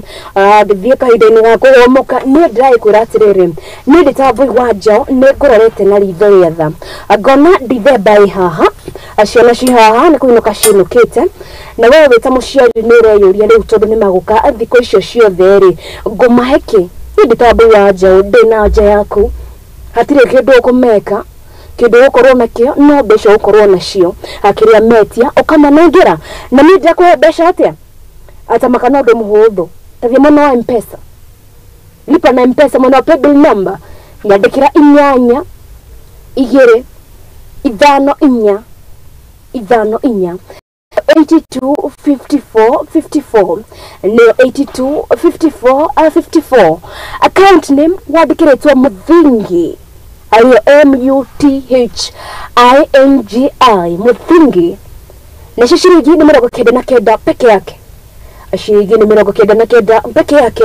githie kahinda-ini gako omoka ni ndai kuratiriri ni nditambo Njau ni ngororete na ritho rietha ngona December haha aciana cihaha nä kå inå ka ciinå kä te na we wä ta må ciari nä å reyå ria rä u tondå nä magåka thikå icio ciothe rä ngå mahe kä indi ta Wambui Njau ndä na nja yaku hatirä kä ndå å kå meka kä ndå gå korwo nakä no mbeca gå korwo nacio akä rä a metia å kamanengä ra na nä ndä akå mbeca atä a atamaka no ndå må hå thå tathie mwena wa M-Pesa lipa na M-Pesa mwena wa paybill number nyandä ra 8 2 5 4 5 825454 no 825454 account name wandĩkĩrĩtwo Muthingi ayo MUTHINGI Muthingi na ciringi nĩ 99 peke yake ciringi nĩ 99 peke yake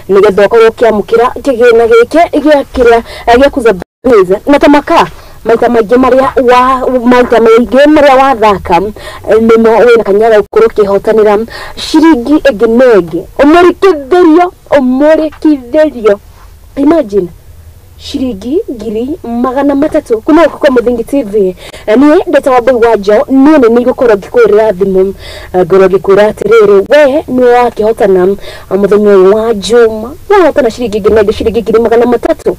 nĩgetha ũkorwo ũkĩamũkĩra kĩgĩna gĩkĩ gĩa kĩrĩa gĩakuza base na tamaka maita maingĩ marĩa wathaka nĩmo wĩna kanya gũkorwo ũkĩhotanĩra ciringi ĩngĩ na ĩngĩ ũmũrĩkithĩrio imagine ciringi 300 kuma kwa Muthingi TV niĩ ndĩta Wambui Njau niĩ nĩ ngũkorwo ngĩkũrĩra thimũ ngorwo ngĩkwĩra atĩrĩrĩ we nĩ wakĩhotana mũthenya ũyũ wa Juma wahotana ciringi ĩngĩ na ĩngĩ ciringi 300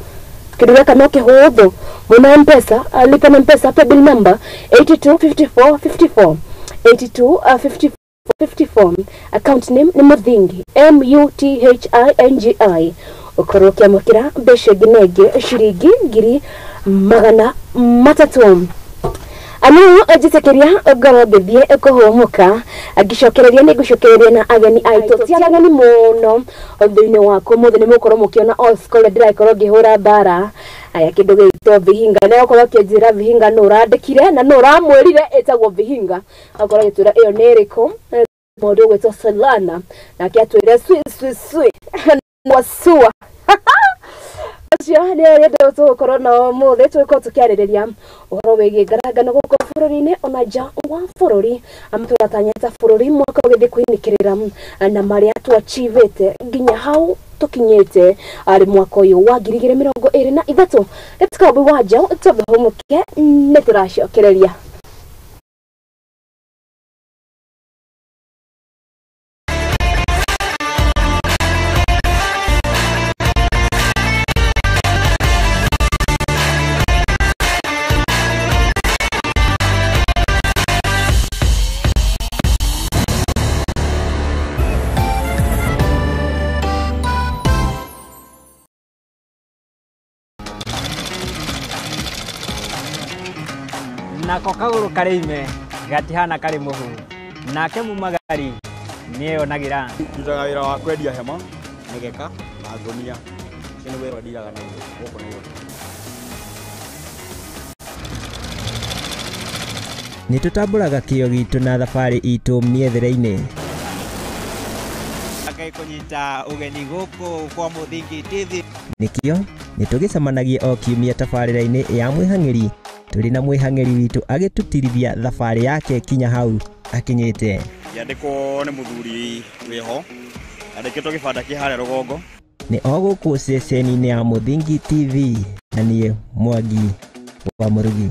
kĩndũ gĩaka no kĩhũthũ mwena M-Pesa lipa na M-Pesa paybill number 825454 825454 account name nĩ Muthingi MUTHINGI ũkorwo ũkĩamũkĩra mbeca ĩngĩ na ĩngĩ ciringi 300 Ano njĩtĩkĩria ngorwo ngĩthiĩ kũhũmũka ngĩcokereria nĩ ngũcokereria na ageni aitũ ti ageni mũno thĩinĩ wakwa mũthĩ nĩ mũkorwo mũkĩona Oscar ndĩrakorwo ngĩhũra mbara aya kĩndũ gĩtwo Vihinga na ũkorwo kĩnjĩra Vihinga nũ ũrandĩkire na nũ ũramwĩrire ĩtagwo Vihinga akorwo gĩtwĩra ĩyo nĩ ĩrĩkũ mũndũ ũgwĩtwo Solana na akĩatwĩra swi mwasua acio nĩ arenda tũkorwo na mũthĩ tũkorwo tũkĩarĩrĩria ũhoro wĩgiĩ ngarangano gũkũ bũrũri-inĩ ona nja wa bũrũri tũratanyĩte bũrũri mwaka ũgĩthiĩ kwĩnĩkĩrĩra na marĩa twachievĩte nginya hau tũkinyĩte arĩ mwaka ũyũ wa 2023 gĩtuĩka Wambui Njau tũhũmũke nĩ tũracokereria nako kagũrũ karĩime gatihana karĩ mũhu nake mumagari nĩeyonagĩra ndutaga wĩra wa kwendia hema mĩgeka na ngũnia ũcio nĩ wĩra ũrĩa ndiraga naguo gũkũ Nairobi. Nĩ tũtambũraga kĩyo gitũ na thabarĩ itũ mĩethere-inĩ kũnyita ũgeni gũkũ kwa Muthingi TV nĩkĩo nĩ tũgĩcemanagia o kiumia tabarĩra-inĩ ya mwĩhang'ĩri tũrĩ na mwĩhang'ĩri witũ agĩtũtirithia thabarĩ yake kinya hau akinyĩte yandĩkwo nĩ mũthuri wĩho andĩkĩtwo gĩbanda kĩ harĩa rũgongo nĩ o gũkũ ceceni-inĩ ya Muthingi TV na niĩ Mwangi wa Mũrugi.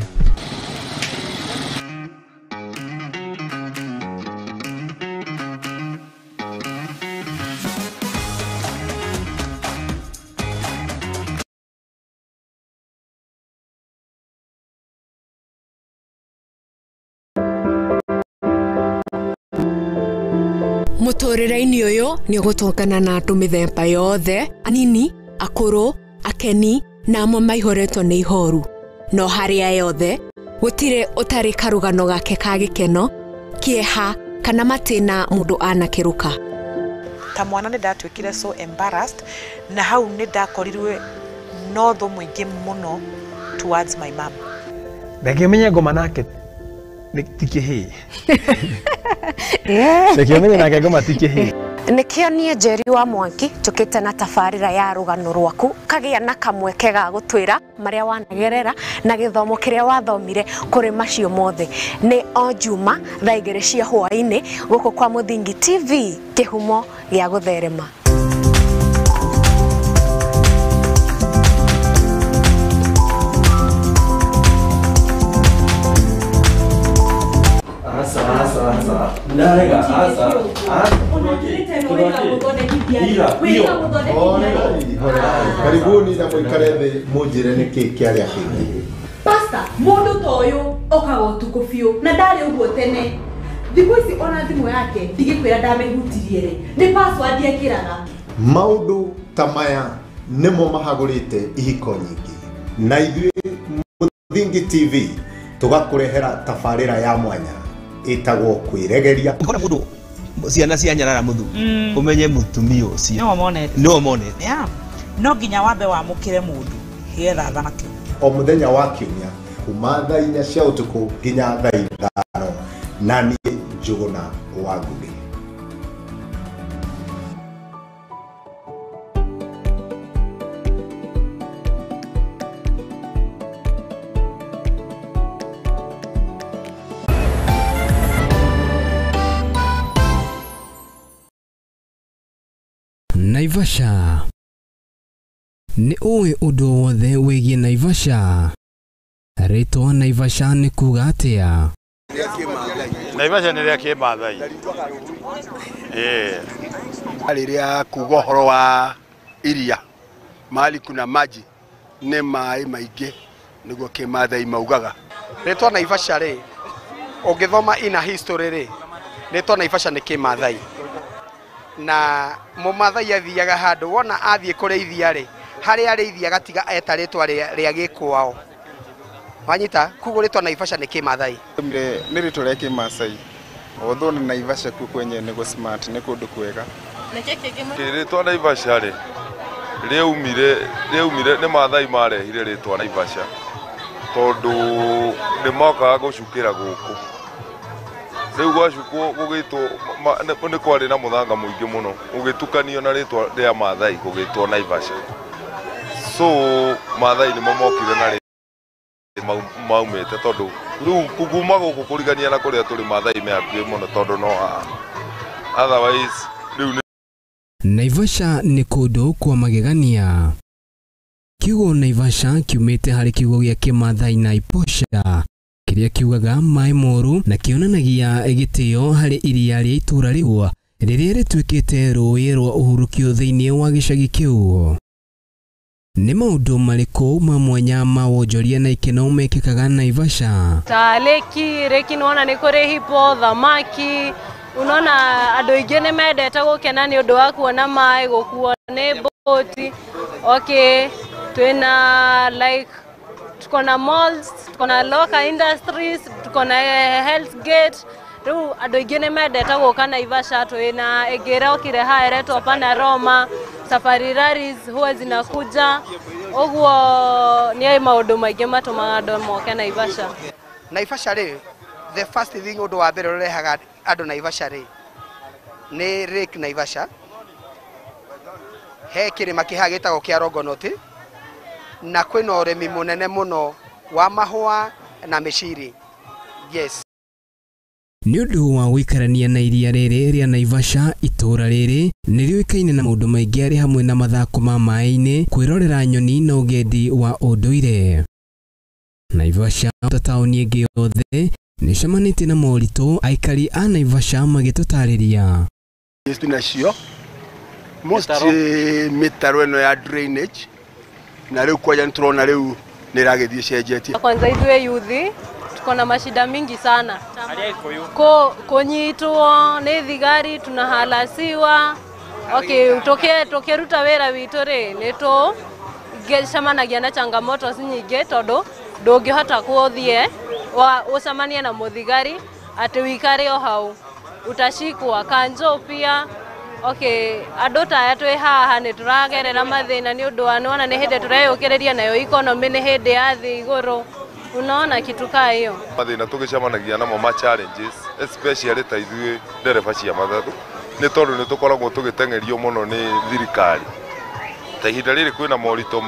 Mũtũrĩre-inĩ ũyũ nĩ gũtũngana na andũ mĩthemba yothe anini akũrũ akeni na amwe maihoretwo nĩ ihoru no harĩa yothe gũtirĩ ũtarĩ karũgano gake ka gĩkeno kĩeha kana matĩna mũndũ anakĩruka ta mwana nĩ ndatuĩkire so embarrassed na hau nĩ ndakorirwe no thũ mũingĩ mũno towards my mom ndakĩmenya ngoma nake tikĩhĩ ndakĩmenya nake ngoma tikĩhĩ Nĩkĩo niĩ Njeri wa Mwangi tũkĩte na tabarĩra ya rũgano rwaku kagĩa na kamweke ga gũtwĩra marĩa wanagerera na gĩthomo kĩrĩa wathomire kũrĩ macio mothe nĩ o Juma thaa 2 cia hwaĩ-inĩ gũkũ kwa Muthingi TV kĩhumo gĩa gũtherema. Karibuni na mwikare thĩ mũnjĩre nĩkĩ kĩarĩa kĩngĩ. Pastor, mũndũ ta ũyũ okaga ũtukũ biũ na ndarĩ ũguo tene. Thikũ ici ona thimũ yake ndigĩkwĩra ndamĩhutirie rĩ, nĩ password ekĩraga. Maũndũ ta maya nĩmo mahagũrĩte ihiko nyingĩ, na ithuĩ Mũthingi TV tũgakũrehera tabarĩra ya mwanya ĩtagwo kwĩregeria. Ũkona mũndũ ciana cia nyarara muthu umenye mutumia ucio no monete no nginya wambe wamũkĩre mũndũ getha thanake. O mũthenya wa kiumia kuma thaa 4 cia ũtukũ nginya thaa 5 na niĩ Njũgũna Wambui. Naivasha. Nĩ ũĩ ũndũ wothe wĩgiĩ Naivasha? Rĩtwa Naivasha nĩ kuuga atĩa? Naivasha nĩ rĩa Kĩmaathai. Rĩrĩa kuuga ũhoro wa iria, mahali kuna maji nĩ maĩ maingĩ nĩguo Kĩmaathai maugaga. Rĩtwa Naivasha rĩ, ũngĩthoma ina history rĩ, rĩtwa Naivasha nĩ Kĩmaathai. Na Mũmaathai athiaga handũ wona athiĩ kũrĩithia rĩ, harĩa arĩithia gatiga eta rĩtwa rĩa Gĩkwao. Wanyita kugo rĩtwa Naivasha nĩ Kĩmaathai. Nĩ rĩtwa rĩa Kĩmaasai. Although na Naivasha kwenye nĩgo smart nĩ kũndũ kwega. Rĩtwa Naivasha rĩ, rĩaumire nĩ Maathai marehire rĩtwa Naivasha tondũ nĩmokaga gũcukĩra gũkũ. Rĩu gwacukwo gũgĩtwo nĩ kwarĩ na mũthanga mũingĩ mũno ũgĩtukanio na rĩtwa rĩa Maathai gũgĩtwo Naivasha. So Maathai nĩmo mokire na maumĩte tondũ rĩu kuma gũkũ kũrigania na kũrĩa tũrĩ Maathai me hakuhĩ mũno tondũ no otherwise rĩu Naivasha nĩ kũndũ kwa magegania. Kiugo Naivasha kiumĩte harĩ kiugo gĩa Kĩmaathai Naiposha kĩrĩa kiugaga maĩ moru na kĩonanagia gĩtĩo harĩ iria rĩa itũũra rĩu rĩrĩa rĩtuĩkĩte rũĩ rwa ũhurũkio thĩinĩ wa gĩcagi kĩu. Nĩ maũndũ marĩkũ ma mwanya ma wonjoria na ikeno mekĩkaga Naivasha? Ta leki nĩwona nĩ kũrĩ hipo, thamaki, unaona andũ aingĩ nĩ mendete gũkena nĩ ũndũ wa kuona maĩ, gũkuo nĩ boti. Okay, twĩna like tuko na malls, tuko na local industries, tuko na health gate. Rĩu andũ aingĩ nĩ mendete gũka Naivasha. Twĩna ĩngĩra okire haeretwo Panorama, safari rallies huwa zinakuja. Ũguo nĩ maũndũ maingĩ matũmaga andũ moke Naivasha. Naivasha rĩ, the first thing ũndũ wa mbere ũrehaga andũ Naivasha rĩ nĩ Lake Naivasha. He kĩrĩma kĩhaha gĩtagwo kĩa Longonot na kwĩna ũrĩmi mũnene mũno wa mahũa na mĩciri. Yes. Nĩ ũndũ wa gũikarania na iria rĩrĩ rĩa Naivasha, itũũra rĩrĩ nĩ rĩũĩkaine na maũndũ maingĩ arĩ hamwe na mathako ma maĩ-inĩ, kwĩrorera nyoni na ũgendi wa ũndũire. Naivasha ta taũni ĩngĩ yothe nĩ ĩcemanĩtie na moritũ aikari a Naivasha magĩtũtarĩria. Nacio most mĩtaro ĩno ya drainage na rĩu kwaja nĩtũrona rĩu nĩ ĩragĩthiĩ cenjetie. Kwanza ithuĩ yuthi tuko na mashida mingi sana. Kunyitwo nĩ thigari, tunahalasiwa. Okay, tukiruta wĩra witũ rĩ nĩ tũcemanagia na changamoto nyingĩ tondũ ndũngĩhota gũthiĩ ũcemanie na mũthigari atĩ wikare o hau, utashikwa kanjo pia. Okay, andũ ta aya twĩ haha nĩ tũragerera mathĩna nĩ ũndũ wa nĩwona nĩ hĩndĩ tũreyũkĩrĩria nayo economy nĩ hĩndĩ ya thĩ igũrũ. Unaona kitu kaa hiyo. Mathĩna tũgĩcemanagia namo ma challenges especially ta ithuĩ ndereba cia matatu nĩ tondũ nĩ tũkoragwo tũgĩteng'erio mũno nĩ thirikari. Ta ihinda rĩrĩ kwĩna moritũ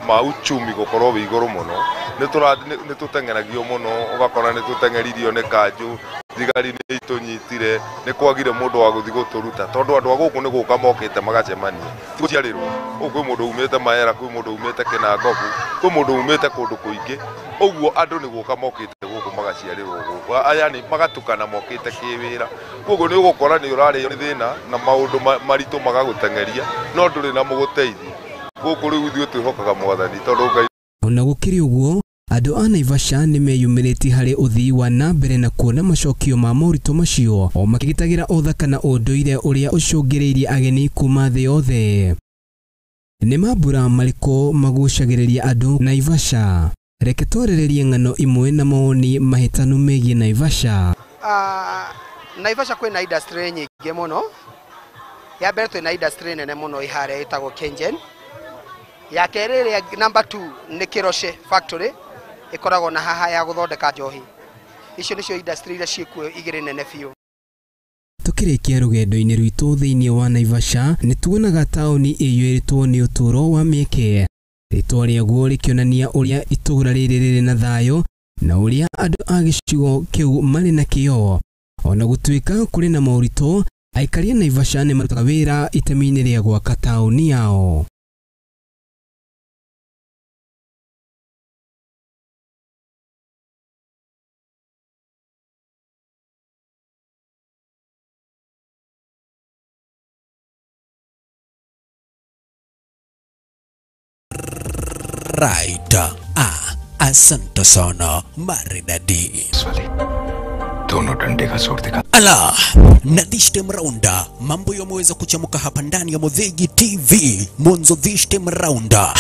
ma uchumi gũkorwo wĩ igũrũ mũno, nĩ tũteng'eragio mũno, ũgakora nĩ tũteng'eririo nĩ kanjũ, thigari nĩ itũnyitire, nĩ kwagire mũndũ wa gũthiĩ gũtũruta tondũ andũ a gũkũ nĩ gũka mokĩte magacemania. Gũciarĩrwo kwĩ mũndũ umĩte Maera, kwĩ mũndũ umĩte Kĩnangobu, kwĩ mũndũ umĩte kũndũ kũingĩ, ũguo andũ nĩ gũka mokĩte gũkũ gũkũ magaciarĩrwo gũkũ aya nĩ magatukana mokĩte kĩwĩra koguo nĩ ũgũkora nĩ ũrarĩo nĩ thĩna na maũndũ maritũ magagũteng'eria no ndũrĩ na mũgũteithia gũkũ rĩu ithuĩ twĩhokaga Mwathani tondũ Ngai. Ona gũkĩrĩ ũguo andũ a Naivasha nĩ meyumĩrĩtie harĩ ũthii wa na mbere na kuona macokio ma moritũ macio o makĩgitagĩra ũthaka na ũndũire ũrĩa ũcũngĩrĩirie ageni kuma thĩ yothe. Nĩ mambura marĩkũ magucagĩrĩria andũ Naivasha? Reke twarĩrĩrie ng'ano imwe na mawoni mahĩtanu megiĩ Naivasha. Naivasha kwĩna industry nyingĩ mũno. Ya mbere twĩna industry nene mũno iharĩa ĩtagwo Kengen. Ya kerĩ ĩrĩa number 2 nĩ Kiroshe factory ikoragwo na haha ya gũthondeka njohi. Icio nĩcio industry iria ciĩkuo igĩrĩ nene biũ. Tukĩrĩkia rũgendo-inĩ rwitũ thĩinĩ wa Naivasha nĩ tuonaga taũni ĩiyũrĩtwo nĩ ũtũũro wa mĩeke. Rĩtwa rĩaguo rĩkĩonania ũrĩa itũũra rĩrĩ rĩrĩ na thayũ na ũrĩa andũ a gĩcigo kĩu marĩ na kĩyo. Ona gũtuĩka kũrĩ na moritũ, aikari a Naivasha nĩ marutaga wĩra itemi-inĩ rĩa gwaka taũni yao. Right. Asante sana maridadi. Dono dande ka sorte ka. Ala, nadishte mraunda. Mambo yameweza kuchamuka hapa ndani ya Muthegi TV. Mwanzo dhishte mraunda.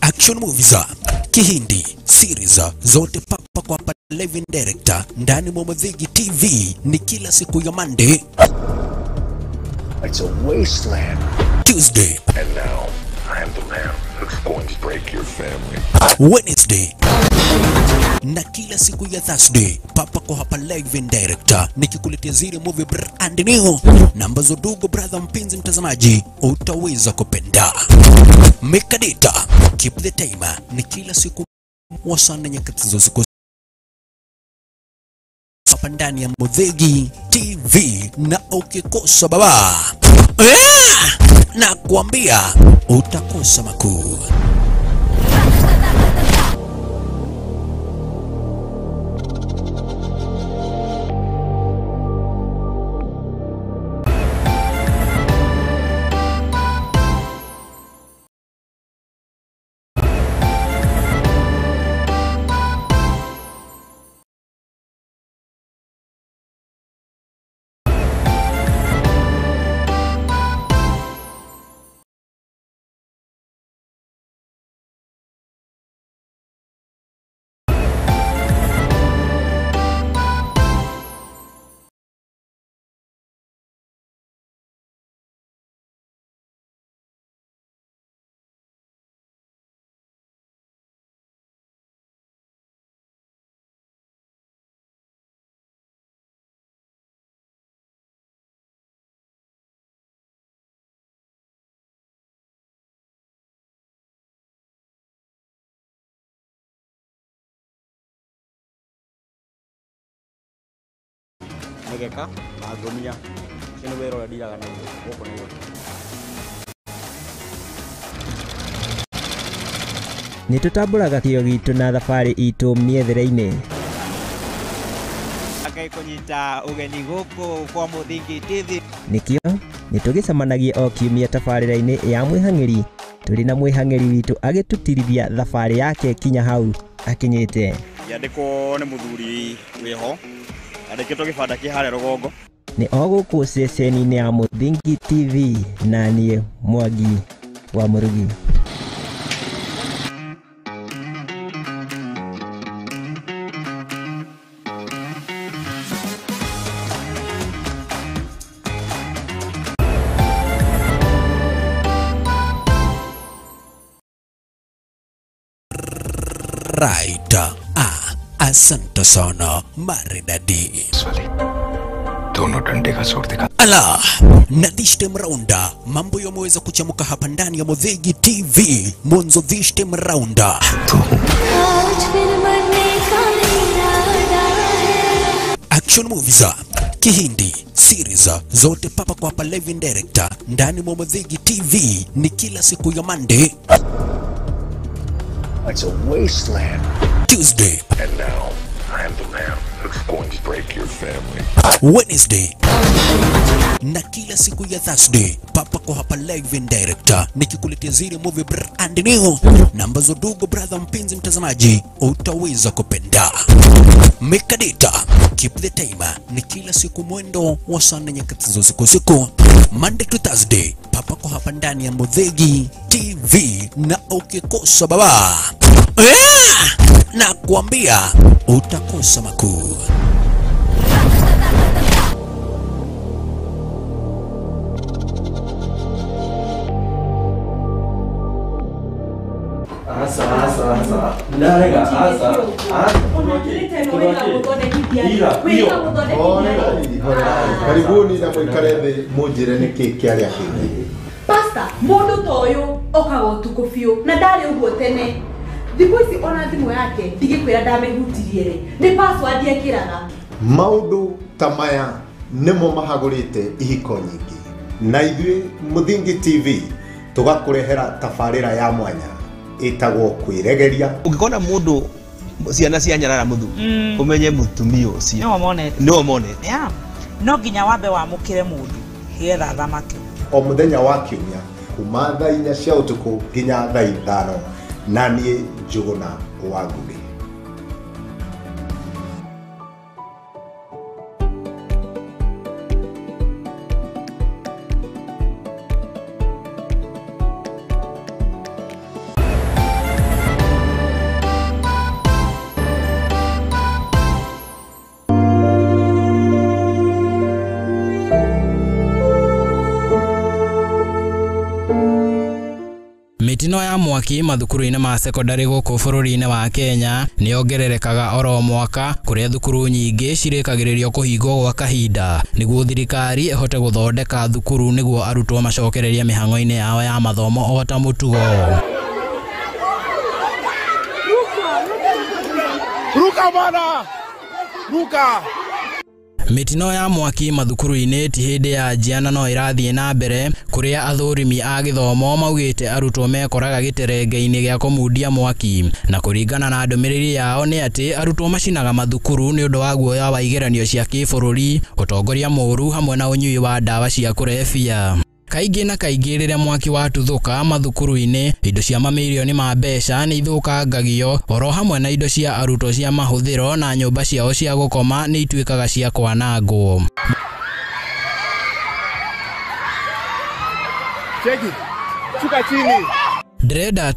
Action movies, Kihindi, series zote papa kwa hapa live in director ndani mwa Muthegi TV ni kila siku ya Monday. It's a wasteland. Tuesday. And now, I am the man who's going to break your family. Wednesday. Na kila siku ya Thursday, papa kwa hapa live in director nikikuletea zile movie brand new na ambazo dugu brother mpenzi mtazamaji utaweza kupenda. Make a data, keep the timer, ni kila siku wasana nyakati za usiku hapa ndani ya Muthegi TV na ukikosa baba na kuambia utakosa makuu. Megeka na ngonia kino wero ya diraga na goko ni yo. Nĩ tũtambũraga kĩyo gitũ na thabarĩ itũ mĩethere-inĩ. Akai kunyita ugeni gũkũ kwa Muthegi TV. Nĩkĩo nĩ tũgĩcemanagia o kiumia tabarĩra-inĩ ya mwĩhang'ĩri tũrĩ na mwĩhang'ĩri witũ agĩtũtirithia thabarĩ yake kinya hau akinyĩte. Yandĩkwo nĩ mũthuri wĩho andĩkĩtwo gĩbanda kĩharĩa rũgongo. Nĩ o gũkũ ceceni-inĩ ya Muthegi TV na niĩ Mwangi wa Mũrugi. Right. Asante sana maridadi. Dono dande ka sorte ka. Ala, nadishte mraunda. Mambo yameweza kuchamuka hapa ndani ya Muthegi TV. Mwanzo dhishte mraunda. Action movies, Kihindi, series zote papa kwa hapa live in director ndani mwa Muthegi TV ni kila siku ya Monday. It's a wasteland. Tuesday. And now, I am the man who's going to break your family. Wednesday. Na kila siku ya Thursday papa ko hapa live in director nikikuletea zile movie brand new na ambazo dogo brother mpenzi mtazamaji utaweza kupenda. Mekadita keep the timer ni kila siku mwendo wa saa 4 nyakati za usiku Monday to Thursday papa ko hapa ndani ya Muthegi TV na ukikosa baba na kuambia utakosa makuu. Karibuni na mwikare thĩ mũnjĩre nĩkĩ kĩarĩa kĩngĩ. Pastor, mũndũ ta ũyũ okaga ũtukũ biũ na ndarĩ ũguo tene. Thikũ ici ona thimũ yake ndigĩkwĩra ndamĩhutirie rĩ. Nĩ password ekĩraga. Maũndũ ta maya nĩmo mahagũrĩte ihiko nyingĩ. Na ithuĩ Mũthingi TV tũgakũrehera tabarĩra ya mwanya ĩtagwo kwĩregeria. Ũngĩkona mũndũ ciana cia nyarara muthu umenye mutumia ucio no monete no nginya wambe wamukire mundu higetha thamake o muthenya wa kiumia kuma thaa 4 cia utuku nginya thaa 5 na niĩ Njuguna Wambui. Mitino ya mwaki mathukuru-inĩ ma secondary gũkũ bũrũri-inĩ wa Kenya nĩ ongererekaga oro mwaka kũrĩa thukuru nyingĩ cirĩkagĩrĩrio kũhingwo gwa kahinda nĩguo thirikari ĩhote gũthondeka thukuru nĩguo arutwo macokererie mĩhang'o-inĩ yao ya mathomo o ta mũtugo. Ruka bana! Ruka! Mitino ya mwaki mathukuru-inĩ ti hĩndĩ ya njiana no irathiĩ na mbere kũrĩa athũrimi a gĩthomo maugĩte arutwo mekoraga gĩterenge-inĩ gĩa kũmundia mwaki na kũringana na ndũmĩrĩri yao nĩ atĩ arutwo macinaga mathukuru nĩ ũndũ wa guoya wa igeranio cia kĩbũrũri, ũtongoria mũũru hamwe na ũnyui wa ndawa cia kũrebia. Kaingĩ na kaingĩ rĩrĩa mwaki watuthũka mathukuru-inĩ, indo cia mamirioni ma mbeca nĩ ithũkangagio, oro hamwe na indo cia arutwo cia mahũthĩro na nyũmba ciao cia gũkoma nĩ ituĩkaga cia kwanangwo. Cheki, shuka chini. Ndĩrenda